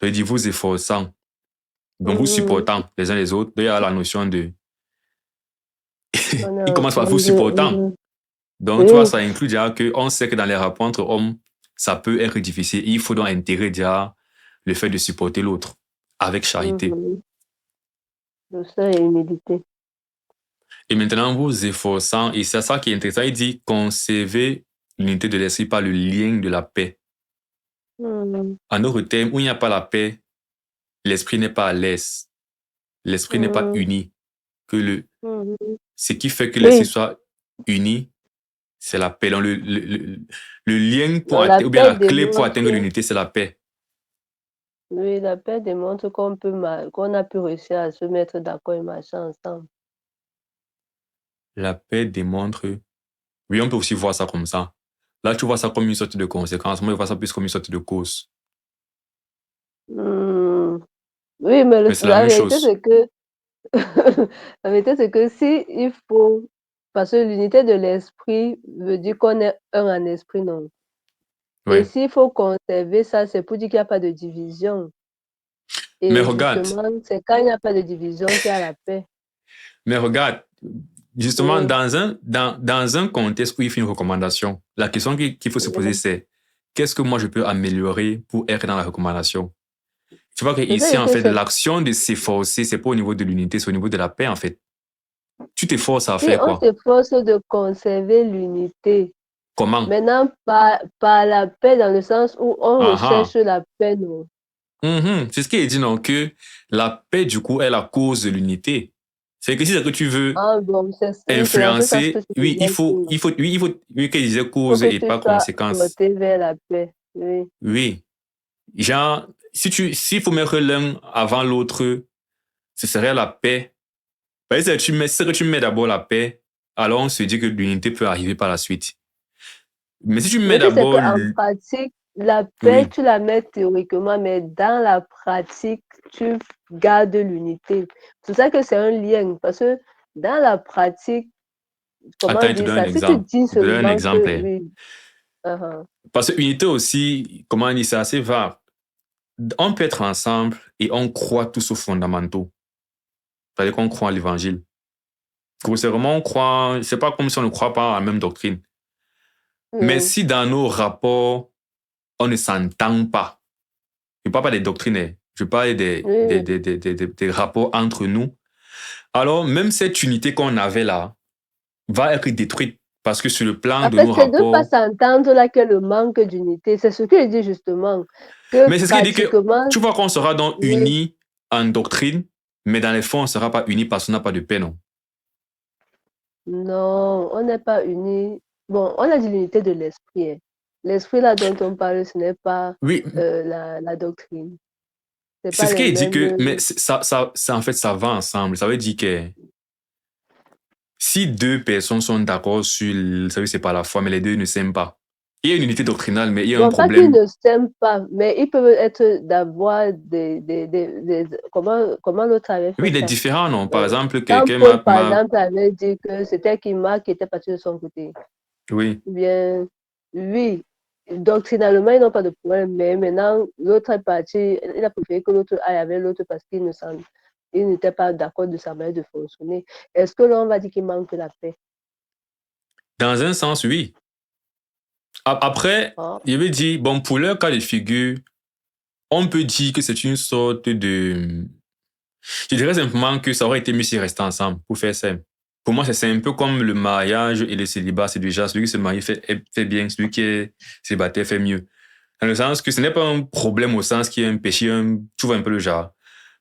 Il dit vous efforçant, donc vous mhm. supportant les uns les autres. Il y a la notion de... On est Il commence par vous ensemble. supportant. Mhm. Donc, tu vois, Oui. ça inclut déjà qu'on sait que dans les rapports entre hommes, ça peut être difficile. Il faut donc intégrer déjà le fait de supporter l'autre avec charité. Mhm. Douceur et humilité. Et maintenant, vous efforçant, et c'est ça qui est intéressant, il dit conserver l'unité de l'esprit par le lien de la paix. Mhm, En d'autres termes, où il n'y a pas la paix, l'esprit n'est pas à l'aise, l'esprit n'est pas mhm, uni. mhm. Ce qui fait que l'esprit Oui, soit uni, c'est la paix. Donc, le lien pour la atteindre, ou bien paix la clé pour démontre, atteindre l'unité, c'est la paix. oui, la paix démontre qu'on a pu réussir à se mettre d'accord et marcher ensemble. La paix démontre, oui, on peut aussi voir ça comme ça. Là, tu vois ça comme une sorte de conséquence. Moi, je vois ça plus comme une sorte de cause. Hmm. Oui, mais Mais c'est la la même vérité, chose. c'est que la vérité, c'est que si il faut, parce que l'unité de l'esprit veut dire qu'on est un en esprit, non. Et Ouais. s'il faut conserver ça, c'est pour dire qu'il n'y a pas de division. Mais Et regarde, justement, c'est quand il n'y a pas de division qu'il y a la paix. mais regarde, justement, Oui, dans un contexte où il fait une recommandation, la question qu'il faut se poser, oui. c'est qu'est-ce que moi je peux améliorer pour être dans la recommandation? Tu vois que ici, C'est-à-dire en que fait, c'est, l'action de s'efforcer, c'est pas au niveau de l'unité, c'est au niveau de la paix, en fait. Tu t'efforces à oui, faire on quoi? s'efforce de conserver l'unité. Comment? Maintenant, par la paix, dans le sens où on Ah ah. recherche la paix, non? C'est ce qu'il est dit, non, que la paix, du coup, est la cause de l'unité. C'est que si c'est que tu veux Ah bon, oui, c'est dans ce sens que influencer, je te disais oui, qu'il disait il faut cause que et tu pas sois conséquence. porté vers la paix. Oui. Oui. Genre, s'il faut mettre l'un avant l'autre, ce serait la paix. Parce que si que tu mets d'abord la paix, alors on se dit que l'unité peut arriver par la suite. Mais si tu mets Le truc, c'est d'abord, qu'en pratique, la paix, oui, tu la mets théoriquement, mais dans la pratique, tu gardes l'unité. C'est pour ça que c'est un lien, parce que dans la pratique, comment attends, je te dire donne un ça? Si tu exemple. dis Je te donne un seulement que exemple. oui, uh-huh, Parce que unité aussi, comment on dit, c'est assez vague. On peut être ensemble et on croit tous aux fondamentaux. C'est-à-dire qu'on croit en l'évangile. Grossièrement, on croit, c'est pas comme si on ne croit pas à la même doctrine. Mais oui, si dans nos rapports, on ne s'entend pas, je ne parle pas des doctrines, hein. Je parle oui. des rapports entre nous, alors même cette unité qu'on avait là va être détruite parce que sur le plan En de fait, nos c'est de ne pas rapports, s'entendre là que le manque d'unité. C'est ce que je dis justement, que mais c'est ce qui dit que pratiquement, tu vois qu'on sera donc oui, unis en doctrine, mais dans les fonds, on ne sera pas unis parce qu'on n'a pas de paix, non? non, on n'est pas unis. Bon, on a dit l'unité de l'esprit, hein. L'esprit là dont on parle, ce n'est pas Oui, la doctrine. C'est c'est pas ce les qui dit que, mais mêmes. en fait, ça va ensemble. Ça veut dire que si deux personnes sont d'accord sur, ça veut dire c'est pas la foi, mais les deux ne s'aiment pas. Il y a une unité doctrinale, mais il y a un Non, pas qu'ils problème. ne s'aiment pas, mais ils peuvent être d'avoir comment l'autre avait Oui, fait il est ça. différent, non? Par exemple, Quand quelqu'un Paul, par exemple, avait dit que c'était Kima qui était parti de son côté. oui. Ou bien, oui, doctrinalement, ils n'ont pas de problème, mais maintenant, l'autre est parti, il a préféré que l'autre aille avec l'autre parce il n'était pas d'accord de sa manière de fonctionner. Est-ce que l'on va dire qu'il manque la paix? Dans un sens, oui. Après, Ah, je veux dire, bon, pour leur cas de figure, on peut dire que c'est une sorte de, je dirais simplement que ça aurait été mieux s'ils restaient ensemble, pour faire simple. Pour moi, c'est un peu comme le mariage et le célibat. C'est déjà celui qui se marie fait bien, celui qui est célibataire fait mieux. Dans le sens que ce n'est pas un problème au sens qu'il y a un péché, tu vois un peu le genre.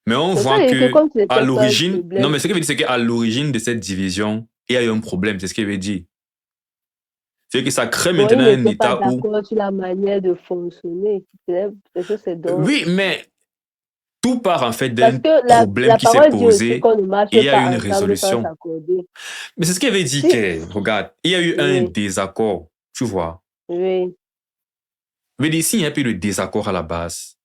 Mais on c'est ça, voit et que que comme ce à n'était pas un l'origine, non, problème, mais ce qu'il veut dire, c'est qu'à l'origine de cette division, il y a eu un problème, c'est ce qu'il veut dire. C'est que ça crée bon, ils maintenant un n'étaient pas état où, d'accord sur la manière de fonctionner. C'est ce c'est donc. oui, mais tout part en fait Parce d'un que problème la qui s'est parole dit aussi posé qu'on ne marche et il y a eu pas une ensemble sans résolution. s'accorder. Mais c'est ce qu'il avait dit Si, que, regarde, il y a eu un oui, désaccord, tu vois. oui, Mais s'il n'y a plus de désaccord à la base,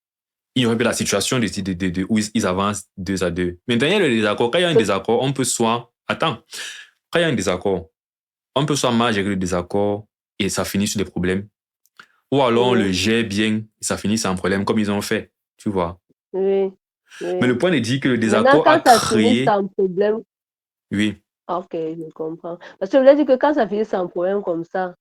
il y aurait plus la situation où ils avancent deux à deux. Maintenant, il y a le désaccord. Quand il y a un désaccord, on peut soit, attends, quand il y a un désaccord, on peut soit mal gérer le désaccord et ça finit sur des problèmes. Ou alors on le oui, gère bien et ça finit sans problème comme ils ont fait, tu vois. oui, Mais oui. le point est dit que le Maintenant, désaccord a quand ça finit créé, sans problème, oui, ok, je comprends. Parce que je voulais dire que quand ça finit sans problème comme ça,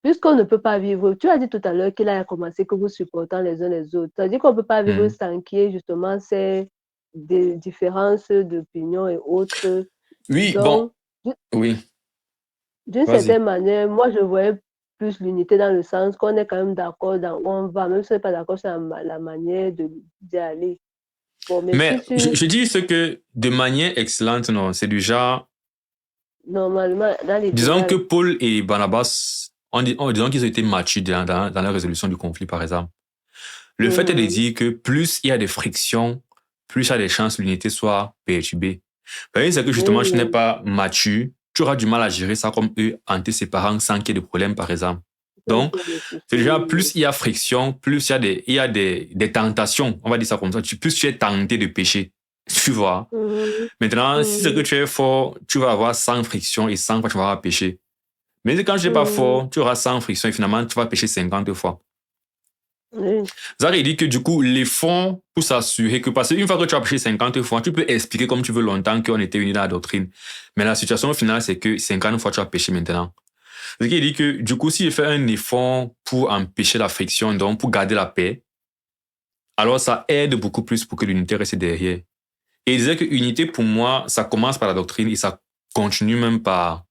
puisqu'on ne peut pas vivre, tu as dit tout à l'heure qu'il a commencé que vous supportant les uns les autres. Ça veut dire qu'on ne peut pas vivre hmm, sans qu'il y ait justement ces des différences d'opinion et autres. oui, bon, Donc, d'une oui, d'une vas-y. certaine manière, moi, je voyais plus l'unité dans le sens qu'on est quand même d'accord dans où on va, même si on n'est pas d'accord sur la manière d'y aller. Bon, mais si Mais tu, je dis ce que de manière excellente, non, c'est du genre, normalement, dans disons que l'idéal, Paul et Barnabas, disons qu'ils ont été matchés dans la résolution du conflit, par exemple. Le fait est de mhm, dire que plus il y a des frictions, plus il y a des chances que l'unité soit perturbée. C'est que oui, justement, tu n'es oui, pas mature, tu auras du mal à gérer ça comme eux en te séparant sans qu'il y ait de problème, par exemple. sans Donc, qu'il y ait de soucis, c'est déjà oui, plus il y a friction, plus il y a des tentations, on va dire ça comme ça, plus tu es tenté de pécher. Tu vois. oui. Maintenant, si c'est que Mhm, tu es fort, tu vas avoir sans friction et sans fois tu vas pécher. Mais quand tu n'es pas mhm, fort, tu auras sans friction et finalement tu vas pécher 50 fois. oui, Zari dit que du coup, les fonds pour s'assurer que, parce qu'une fois que tu as prêché 50 fois, tu peux expliquer comme tu veux longtemps qu'on était unis dans la doctrine. Mais la situation au final, c'est que 50 fois tu as péché maintenant. Ce qui dit que du coup, si je fais un effort pour empêcher la friction, donc pour garder la paix, alors ça aide beaucoup plus pour que l'unité reste derrière. Et il disait que l'unité, pour moi, ça commence par la doctrine et ça continue même par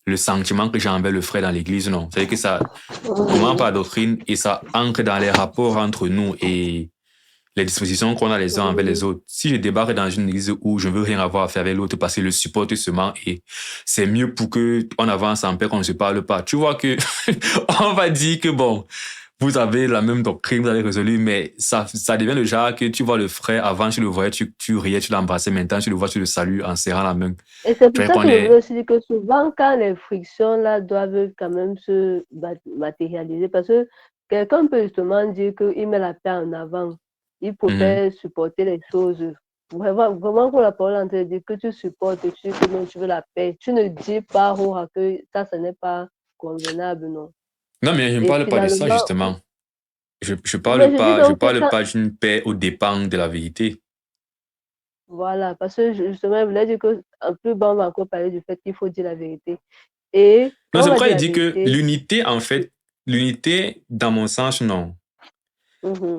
le sentiment que j'ai envers le frère dans l'église, non. C'est-à-dire que ça commence par Mhm. la doctrine et ça ancre dans les rapports entre nous et les dispositions qu'on a les uns envers les Mhm. autres. Si je débarque dans une église où je ne veux rien avoir à faire avec l'autre parce que le supporte seulement et c'est mieux pour que on avance en paix qu'on ne se parle pas. Tu vois que on va dire que bon, vous avez la même doctrine, vous avez résolu, mais ça devient le genre que tu vois le frère, avant tu le voyais, tu riais, tu l'embrassais, maintenant tu le vois, tu le salues en serrant la main. Et c'est Tu pour vois ça qu'on que je voulais est... aussi dire que souvent, quand les frictions là doivent quand même se matérialiser, parce que quelqu'un peut justement dire qu'il met la paix en avant, il Mhm. préfère supporter les choses. Vraiment pour la parole en train de dire que tu supportes et tu, que non, tu veux la paix. Tu ne dis pas oh, que ça, ce n'est pas convenable, non. Non, mais je ne Et parle pas de ça, finalement, justement. mais je dis Je donc que parle quand, pas d'une paix aux dépens de la vérité. voilà, parce que justement, je voulais dire que un peu bon, on va encore parler du fait qu'il faut dire la vérité. Et Non, quand c'est on va pourquoi dire il la dit que vérité, l'unité, en fait, l'unité, dans mon sens, non.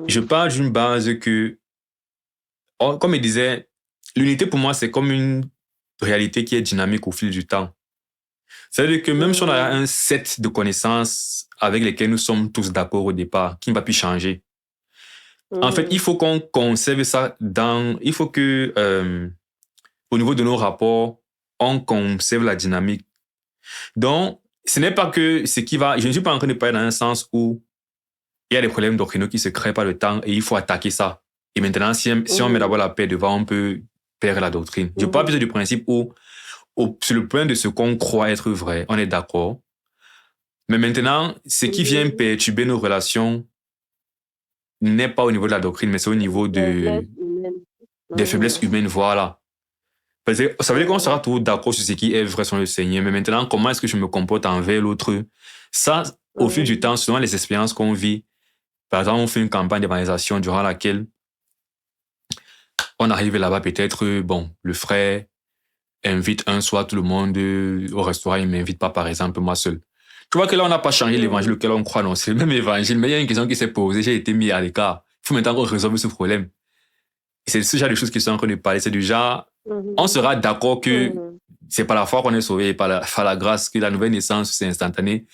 Je mhm, parle d'une base que, oh, comme il disait, l'unité pour moi, c'est comme une réalité qui est dynamique au fil du temps. C'est-à-dire que même si on a mhm, un set de connaissances avec lesquelles nous sommes tous d'accord au départ, qui ne va plus changer, en fait, il mhm, faut qu'on conserve ça il faut que, au niveau de nos rapports, on conserve la dynamique. Donc, ce n'est pas que ce qui va, je ne suis pas en train de parler dans un sens où il y a des problèmes doctrinaux qui se créent par le temps et il faut attaquer ça. Et maintenant, si on met d'abord mhm, la paix devant, on peut perdre la doctrine. Je parle mhm, plutôt du principe où, sur le point de ce qu'on croit être vrai, on est d'accord. Mais maintenant, ce qui vient mhm. perturber nos relations n'est pas au niveau de la doctrine, mais c'est au niveau Faiblesse humaine. des faiblesses Mhm, humaines, voilà. Parce que ça veut dire qu'on sera mhm, tous d'accord sur ce qui est vrai sur le Seigneur, mais maintenant, comment est-ce que je me comporte envers l'autre? Ça, au fil du mhm, temps, selon les expériences qu'on vit, par exemple, on fait une campagne d'évangélisation durant laquelle on arrive là-bas, peut-être, bon, le frère invite un soir tout le monde au restaurant, il m'invite pas, par exemple, moi seul. Tu vois que là, on n'a pas changé l'évangile mhm, auquel on croit, non, c'est le même évangile, mais il y a une question qui s'est posée, j'ai été mis à l'écart. Il faut maintenant qu'on résolve ce problème. Et c'est ce genre de choses qui sont en train de parler, c'est du genre, on mhm, sera d'accord que mhm, c'est par la foi qu'on est sauvé, par la grâce, que la nouvelle naissance, c'est instantané.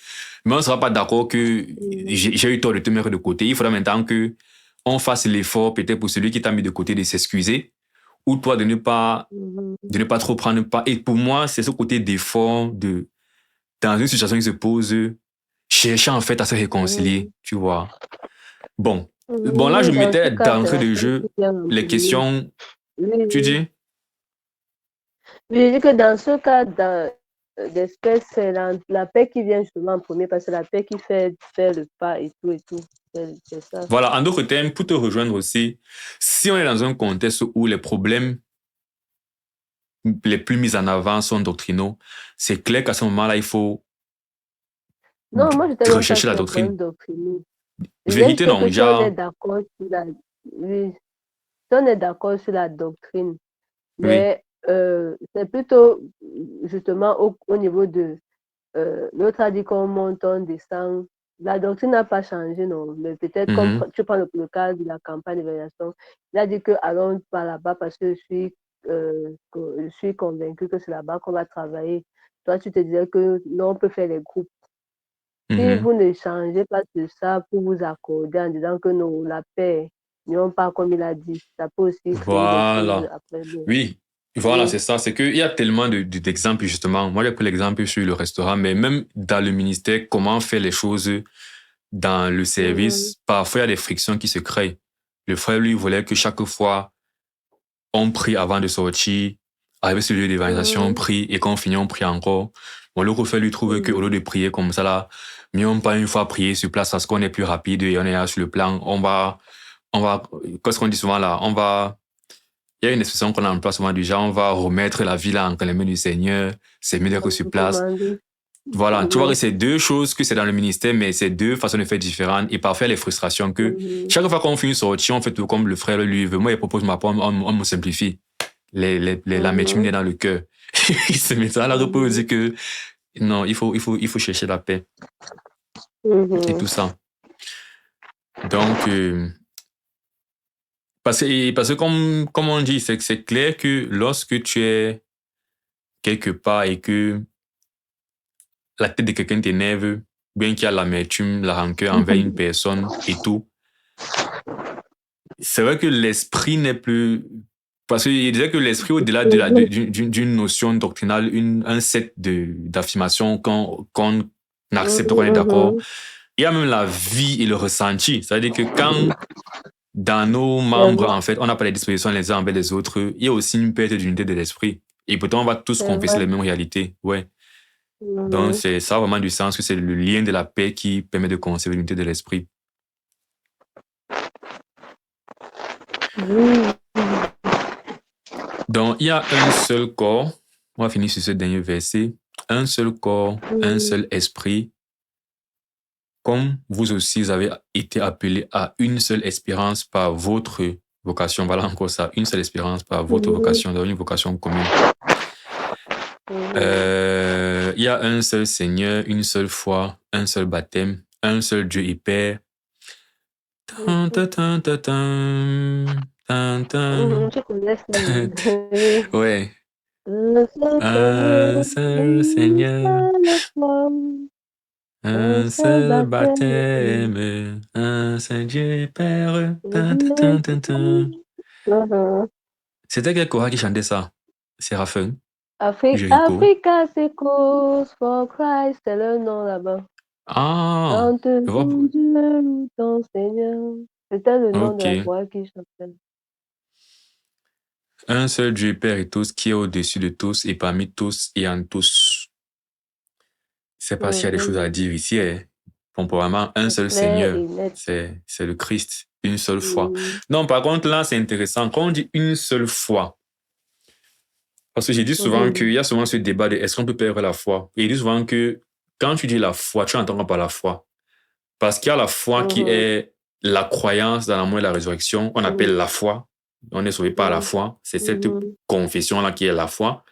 Mais on ne sera pas d'accord que mhm, j'ai eu tort de te mettre de côté. Il faudra maintenant que on fasse l'effort, peut-être pour celui qui t'a mis de côté, de s'excuser, ou toi mhm, de ne pas trop prendre part. Et pour moi, c'est ce côté d'effort dans une situation qui se pose, chercher en fait à se réconcilier, mhm, tu vois. Bon. Bon, là, je mhm. Dans ce mettais cas, c'est d'entrée la de paix qui jeu vient en les premier. questions, Oui, tu oui. dis? Oui, je dis que dans ce cas d'espèce, c'est la paix qui vient justement en premier, parce que c'est la paix qui fait faire le pas et tout et tout. C'est ça. Voilà, en d'autres termes, pour te rejoindre aussi, si on est dans un contexte où les problèmes les plus mis en avant sont doctrinaux, c'est clair qu'à ce moment-là, il faut Non, moi, je n'étais même pas rechercher sur la les problèmes doctrine. doctrinaux. Je disais Vérité, juste non, que si on est déjà, d'accord sur la, oui, si on est d'accord sur la doctrine, oui. mais c'est plutôt justement au niveau de l'autre a dit qu'on monte, on descend. La doctrine n'a pas changé, non, mais peut-être comme Mhm. tu prends le cas de la campagne d'évaluation, il a dit que allons par là-bas parce que je suis convaincue que c'est là-bas qu'on va travailler. Toi, tu te disais que non, on peut faire les groupes. Si Mhm. vous ne changez pas de ça pour vous accorder en disant que non, la paix, non pas comme il a dit, ça peut aussi créer des choses Voilà. après. Bon, Oui, voilà, oui. c'est ça. C'est qu'il y a tellement d'exemples, justement. Moi, j'ai pris l'exemple sur le restaurant, mais même dans le ministère, comment faire les choses dans le Mhm, service, parfois, il y a des frictions qui se créent. Le frère, lui, voulait que chaque fois, on prie avant de sortir, arriver sur le lieu d'évangélisation, on mhm, prie, et quand on finit, on prie encore. Bon, le frère lui trouve qu'au lieu mhm, de prier comme ça, là, mieux on pas une fois prier sur place parce qu'on est plus rapide et on est là sur le plan. Qu'est-ce qu'on dit souvent là? Il y a une expression qu'on emploie souvent du genre, on va remettre la vie là entre les mains du Seigneur, c'est mieux d'être sur mhm, place. commander. Voilà, tu vois que Oui. c'est deux choses que c'est dans le ministère, mais c'est deux façons de faire différentes et parfois les frustrations que Mhm, chaque fois qu'on fait une sortie, on fait tout comme le frère lui veut. Moi, il propose ma pomme, on me simplifie. L'amertume est mhm, dans le cœur. Il se met ça à la repos, mhm, dit que non, il faut chercher la paix et mhm, tout ça. Donc, parce que comme on dit, c'est que c'est clair que lorsque tu es quelque part et que la tête de quelqu'un t'énerve, bien qu'il y a l'amertume, la rancœur envers une personne et tout, c'est vrai que l'esprit n'est plus... Parce qu'il disait que l'esprit, au-delà d'une notion doctrinale, un set d'affirmations qu'on accepte, qu'on est d'accord, il y a même la vie et le ressenti. C'est-à-dire que quand, dans nos membres, en fait, on n'a pas les dispositions les uns envers les autres, il y a aussi une perte d'unité de l'esprit. Et pourtant, on va tous C'est confesser vrai. les mêmes réalités. Ouais. Donc, ça a vraiment du sens que c'est le lien de la paix qui permet de conserver l'unité de l'esprit. Donc, il y a un seul corps. On va finir sur ce dernier verset. Un seul corps, un seul esprit. Comme vous aussi avez été appelés à une seule espérance par votre vocation. Voilà encore ça. Une seule espérance par votre vocation, dans une vocation commune. Il y a un seul Seigneur, une seule foi, un seul baptême, un seul Dieu et Père. Tan, tan, tan, tan, tan, tan, tan. Je connais ça. Ouais. Un Un seul Seigneur, un seul baptême, un seul Dieu et Père. Tan, tan, tan, tan, tan. C'était quel chorale qui chantait ça? Séraphin? Jéricho? Africa Secos for Christ, c'est le nom là-bas. Ah, Chante je vois. ton Dieu, ton Seigneur. C'était le nom de la Ok. chorale qui chantait. Un seul Dieu Père et tous qui est au-dessus de tous et parmi tous et en tous. Je sais pas s'il y a des choses à dire ici. Bon, probablement, un C'est seul clair Seigneur, et net. c'est le Christ, une seule foi. Non, par contre, là, c'est intéressant. Quand on dit une seule foi, parce que j'ai dit souvent qu'il y a souvent ce débat de est-ce qu'on peut perdre la foi? Et il dit souvent que quand tu dis la foi, tu entends pas la foi. Parce qu'il y a la foi qui est la croyance dans la mort et la résurrection. On appelle la foi. On est sauvé par la foi. C'est cette confession-là qui est la foi.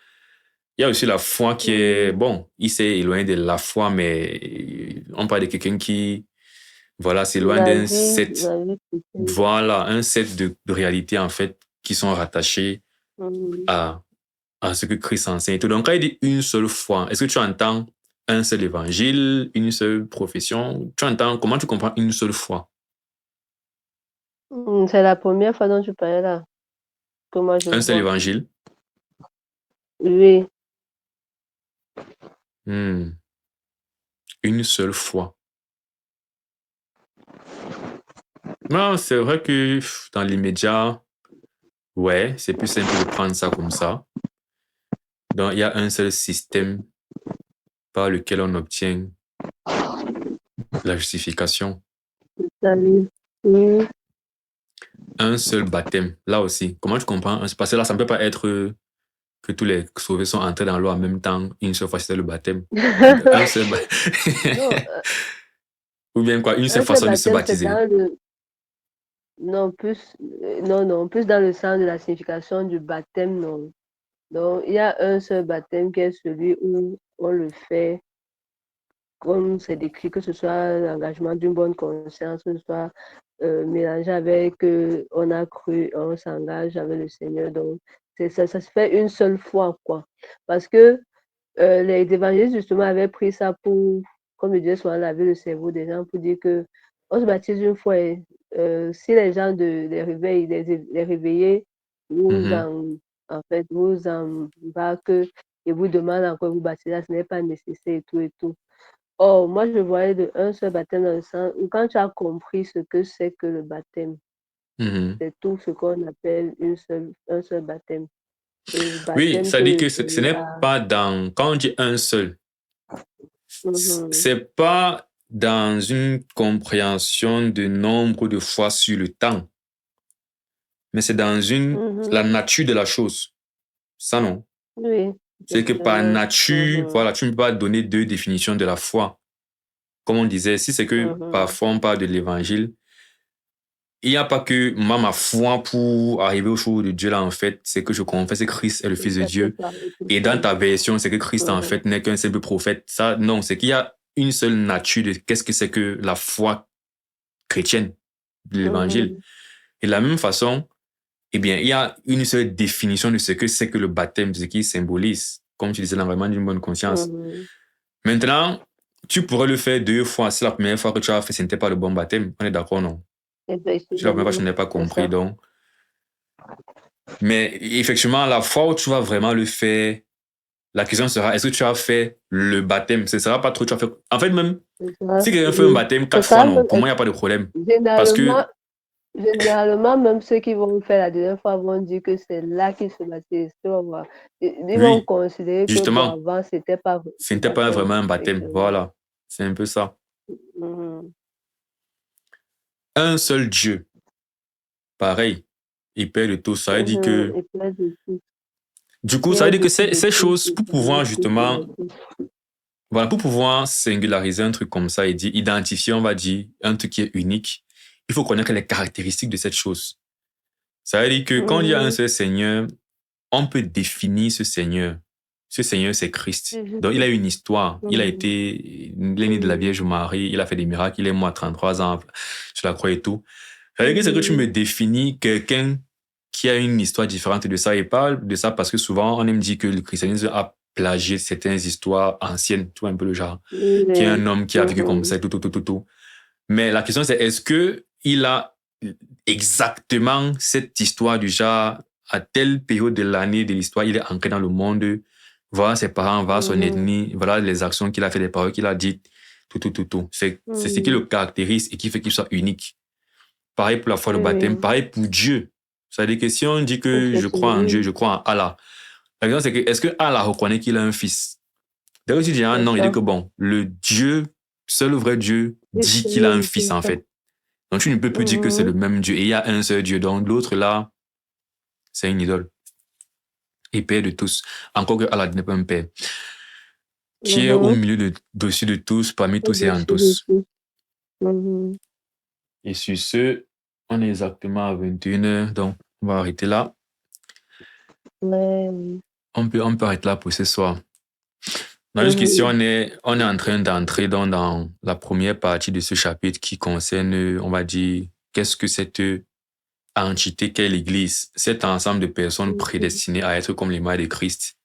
Il y a aussi la foi qui est, bon, il s'est éloigné de la foi, mais on parle de quelqu'un qui, voilà, s'éloigne d'un set, voilà, un set de réalités, en fait, qui sont rattachées à, à ce que Christ enseigne. Donc, quand il dit une seule foi, est-ce que tu entends un seul évangile, une seule profession? Tu entends, comment tu comprends une seule foi? C'est la première fois dont tu parlais là, que moi je Un seul vois. évangile? Oui. Une seule foi. Non, c'est vrai que dans l'immédiat, ouais, c'est plus simple de prendre ça comme ça. Donc, il y a un seul système par lequel on obtient la justification. Salut. Oui. Un seul baptême. Là aussi, comment tu comprends? Parce que là, ça ne peut pas être que tous les sauvés sont entrés dans l'eau en même temps. Une seule fois, c'était le baptême. Un seul Non, Ou bien quoi, une seule un seul façon de se baptême, c'est baptiser. dans le... Non, plus dans le sens de la signification du baptême, non. Donc, il y a un seul baptême qui est celui où on le fait comme c'est décrit, que ce soit l'engagement d'une bonne conscience, que ce soit mélangé avec on a cru, on s'engage avec le Seigneur. Donc, ça se fait une seule fois, quoi. Parce que les évangélistes, justement, avaient pris ça pour, comme je disais, souvent laver le cerveau des gens pour dire que on se baptise une fois et si les gens les réveillent, les réveillés en fait, vous embarquent et vous demandent encore de vous baptiser, ce n'est pas nécessaire et tout et tout. Or, moi, je voyais de un seul baptême dans le sens où quand tu as compris ce que c'est que le baptême, c'est tout ce qu'on appelle un seul baptême. Et le Oui, baptême ça que dit le que ce Seigneur n'est a. pas dans, quand on dit un seul, Mhm. c'est pas dans une compréhension de nombre de fois sur le temps, mais c'est dans la nature de la chose. Ça, non. Oui, C'est que par exactement. nature, voilà, tu ne peux pas donner deux définitions de la foi. Comme on disait, si c'est que parfois on parle de l'évangile, il n'y a pas que moi, ma foi pour arriver au jour de Dieu, là, en fait, c'est que je confesse que Christ est le Fils de Ça peut Dieu. parler tout le Et dans temps. ta version, c'est que Christ, en fait, n'est qu'un simple prophète. Ça, non, c'est qu'il y a une seule nature de qu'est-ce que c'est que la foi chrétienne, de l'évangile. Et de la même façon, eh bien, il y a une seule définition de ce que c'est que le baptême, de ce qu'il symbolise. Comme tu disais, l'enlèvement d'une bonne conscience. Maintenant, tu pourrais le faire 2 fois. Si la première fois que tu as fait, ce n'était pas le bon baptême. On est d'accord, non? Si la première fois, je n'ai pas compris, donc. Mais effectivement, la fois où tu vas vraiment le faire, la question sera, est-ce que tu as fait le baptême? Ce ne sera pas trop, tu as fait. En fait, même, si quelqu'un fait un baptême 4 fois, non, pour moi, il n'y a pas de problème. Parce que. Généralement, même ceux qui vont faire la deuxième fois vont dire que c'est là qu'ils se baptisent. Tu vas voir. Ils vont Oui, considérer que bon, justement, avant, c'était pas ce le n'était pas baptême, vraiment un baptême. effectivement. Voilà. C'est un peu ça. Mhm. Un seul Dieu. Pareil. Il Père de tous. Ça veut dire que. Et plein de tout, Du coup, ça veut Père dire que de tout, de ces tous, choses, de pour Seigneur, pouvoir Fils et justement. d'Esprit. Voilà, pour pouvoir singulariser un truc comme ça et dire, identifier, on va dire, un truc qui est unique, il faut connaître les caractéristiques de cette chose. Ça veut dire que quand il y a un Mhm. seul Seigneur, on peut définir ce Seigneur. Ce Seigneur, c'est Christ. Mhm. Donc, il a une histoire. Il Mhm. est né de la Vierge Marie, il a fait des miracles, il est mort à 33 ans sur la croix et tout. Ça veut dire que c'est que tu me Mhm. définis quelqu'un qui a une histoire différente de ça et pas de ça parce que souvent, on aime dire que le christianisme a plagié certaines histoires anciennes, tu vois un peu le genre, qui est un homme qui a vécu comme Mhm. ça, tout. Mais la question, c'est est-ce que il a exactement cette histoire du genre à telle période de l'année de l'histoire, il est ancré dans le monde, voir ses parents, voir son Mhm. ethnie, voilà les actions qu'il a fait, les paroles qu'il a dites, tout. C'est ce qui le Mhm. caractérise et qui fait qu'il soit unique. Pareil pour la foi, le baptême, Oui, pareil pour Dieu. C'est-à-dire que si on dit que je crois en Dieu, effectivement, je crois en Allah, la question c'est que est-ce que Allah reconnaît qu'il a un fils? Dès que tu dis un c'est non, il dit ça. que bon, le Dieu, seul vrai Dieu, Et dit qu'il a un c'est fils en ça. fait. Donc tu ne peux plus dire que c'est le Mhm. même Dieu. Et il y a un seul Dieu. Donc l'autre là, c'est une idole. Et père de tous. Encore que Allah n'est pas un père. Qui est au Mhm. milieu dessus de tous, parmi tous et en Au-dessus de tous. tout. Mhm. Et sur ce, on est exactement à 21h. Donc on va arrêter là. Ouais, oui. On peut arrêter là pour ce soir. Donc jusqu'ici, Mhm. on est en train d'entrer dans la première partie de ce chapitre qui concerne, on va dire, qu'est-ce que cette entité qu'est l'Église, cet ensemble de personnes Mhm. prédestinées à être comme les mains de Christ.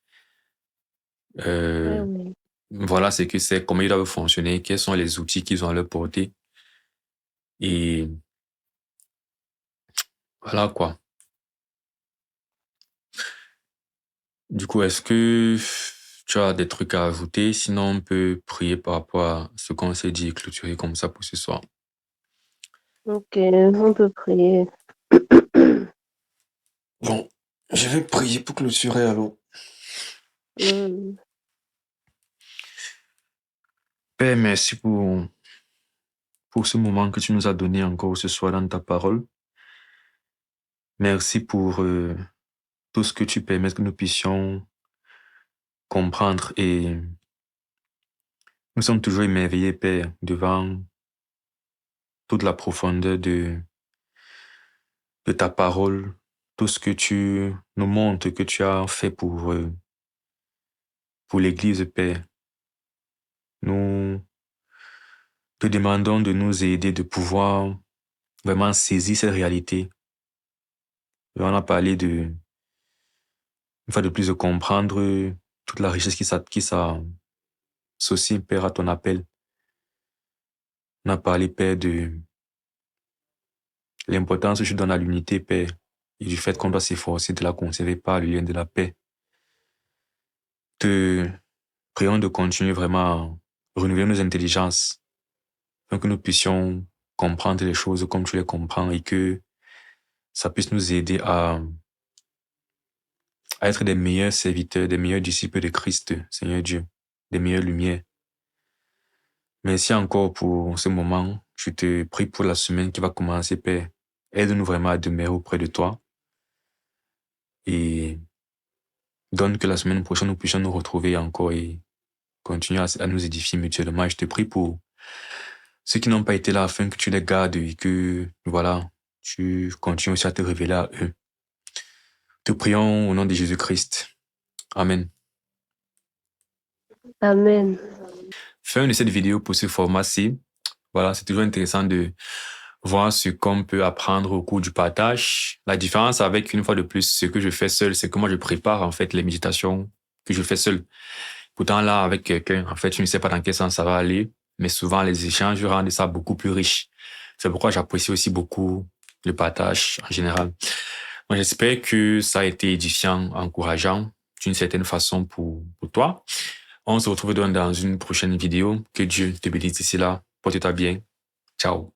Ouais, Euh, oui. voilà ce que c'est, comment ils doivent fonctionner, quels sont les outils qu'ils ont à leur portée. Et voilà quoi. Du coup, est-ce que tu as des trucs à ajouter? Sinon, on peut prier par rapport à ce qu'on s'est dit et clôturer comme ça pour ce soir. Ok, on peut prier. Bon, je vais prier pour clôturer alors. Mhm. Père, merci pour ce moment que tu nous as donné encore ce soir dans ta parole. Merci pour tout ce que tu permets que nous puissions comprendre et nous sommes toujours émerveillés, Père, devant toute la profondeur de ta parole, tout ce que tu nous montres que tu as fait pour l'Église, Père. Nous te demandons de nous aider, de pouvoir vraiment saisir cette réalité. On a parlé une fois de plus, de comprendre toute la richesse qui s'associe, Père, à ton appel. On a parlé, Père, de l'importance que tu donnes à l'unité, Père, et du fait qu'on doit s'efforcer de la conserver par le lien de la paix. Te prions de continuer vraiment à renouveler nos intelligences, afin que nous puissions comprendre les choses comme tu les comprends et que ça puisse nous aider à être des meilleurs serviteurs, des meilleurs disciples de Christ, Seigneur Dieu, des meilleures lumières. Merci encore pour ce moment. Je te prie pour la semaine qui va commencer, Père. Aide-nous vraiment à demeurer auprès de toi et donne que la semaine prochaine, nous puissions nous retrouver encore et continuer à nous édifier mutuellement. Je te prie pour ceux qui n'ont pas été là afin que tu les gardes et que, voilà, tu continues aussi à te révéler à eux. Te prions au nom de Jésus-Christ. Amen. Amen. Fin de cette vidéo pour ce format-ci. Voilà, c'est toujours intéressant de voir ce qu'on peut apprendre au cours du partage. La différence avec, une fois de plus, ce que je fais seul, c'est que moi, je prépare en fait les méditations que je fais seul. Pourtant, là, avec quelqu'un, en fait, tu ne sais pas dans quel sens ça va aller, mais souvent, les échanges rendent ça beaucoup plus riche. C'est pourquoi j'apprécie aussi beaucoup le partage en général. Moi, j'espère que ça a été édifiant, encourageant, d'une certaine façon pour toi. On se retrouve donc dans une prochaine vidéo. Que Dieu te bénisse d'ici là. Porte-toi bien. Ciao.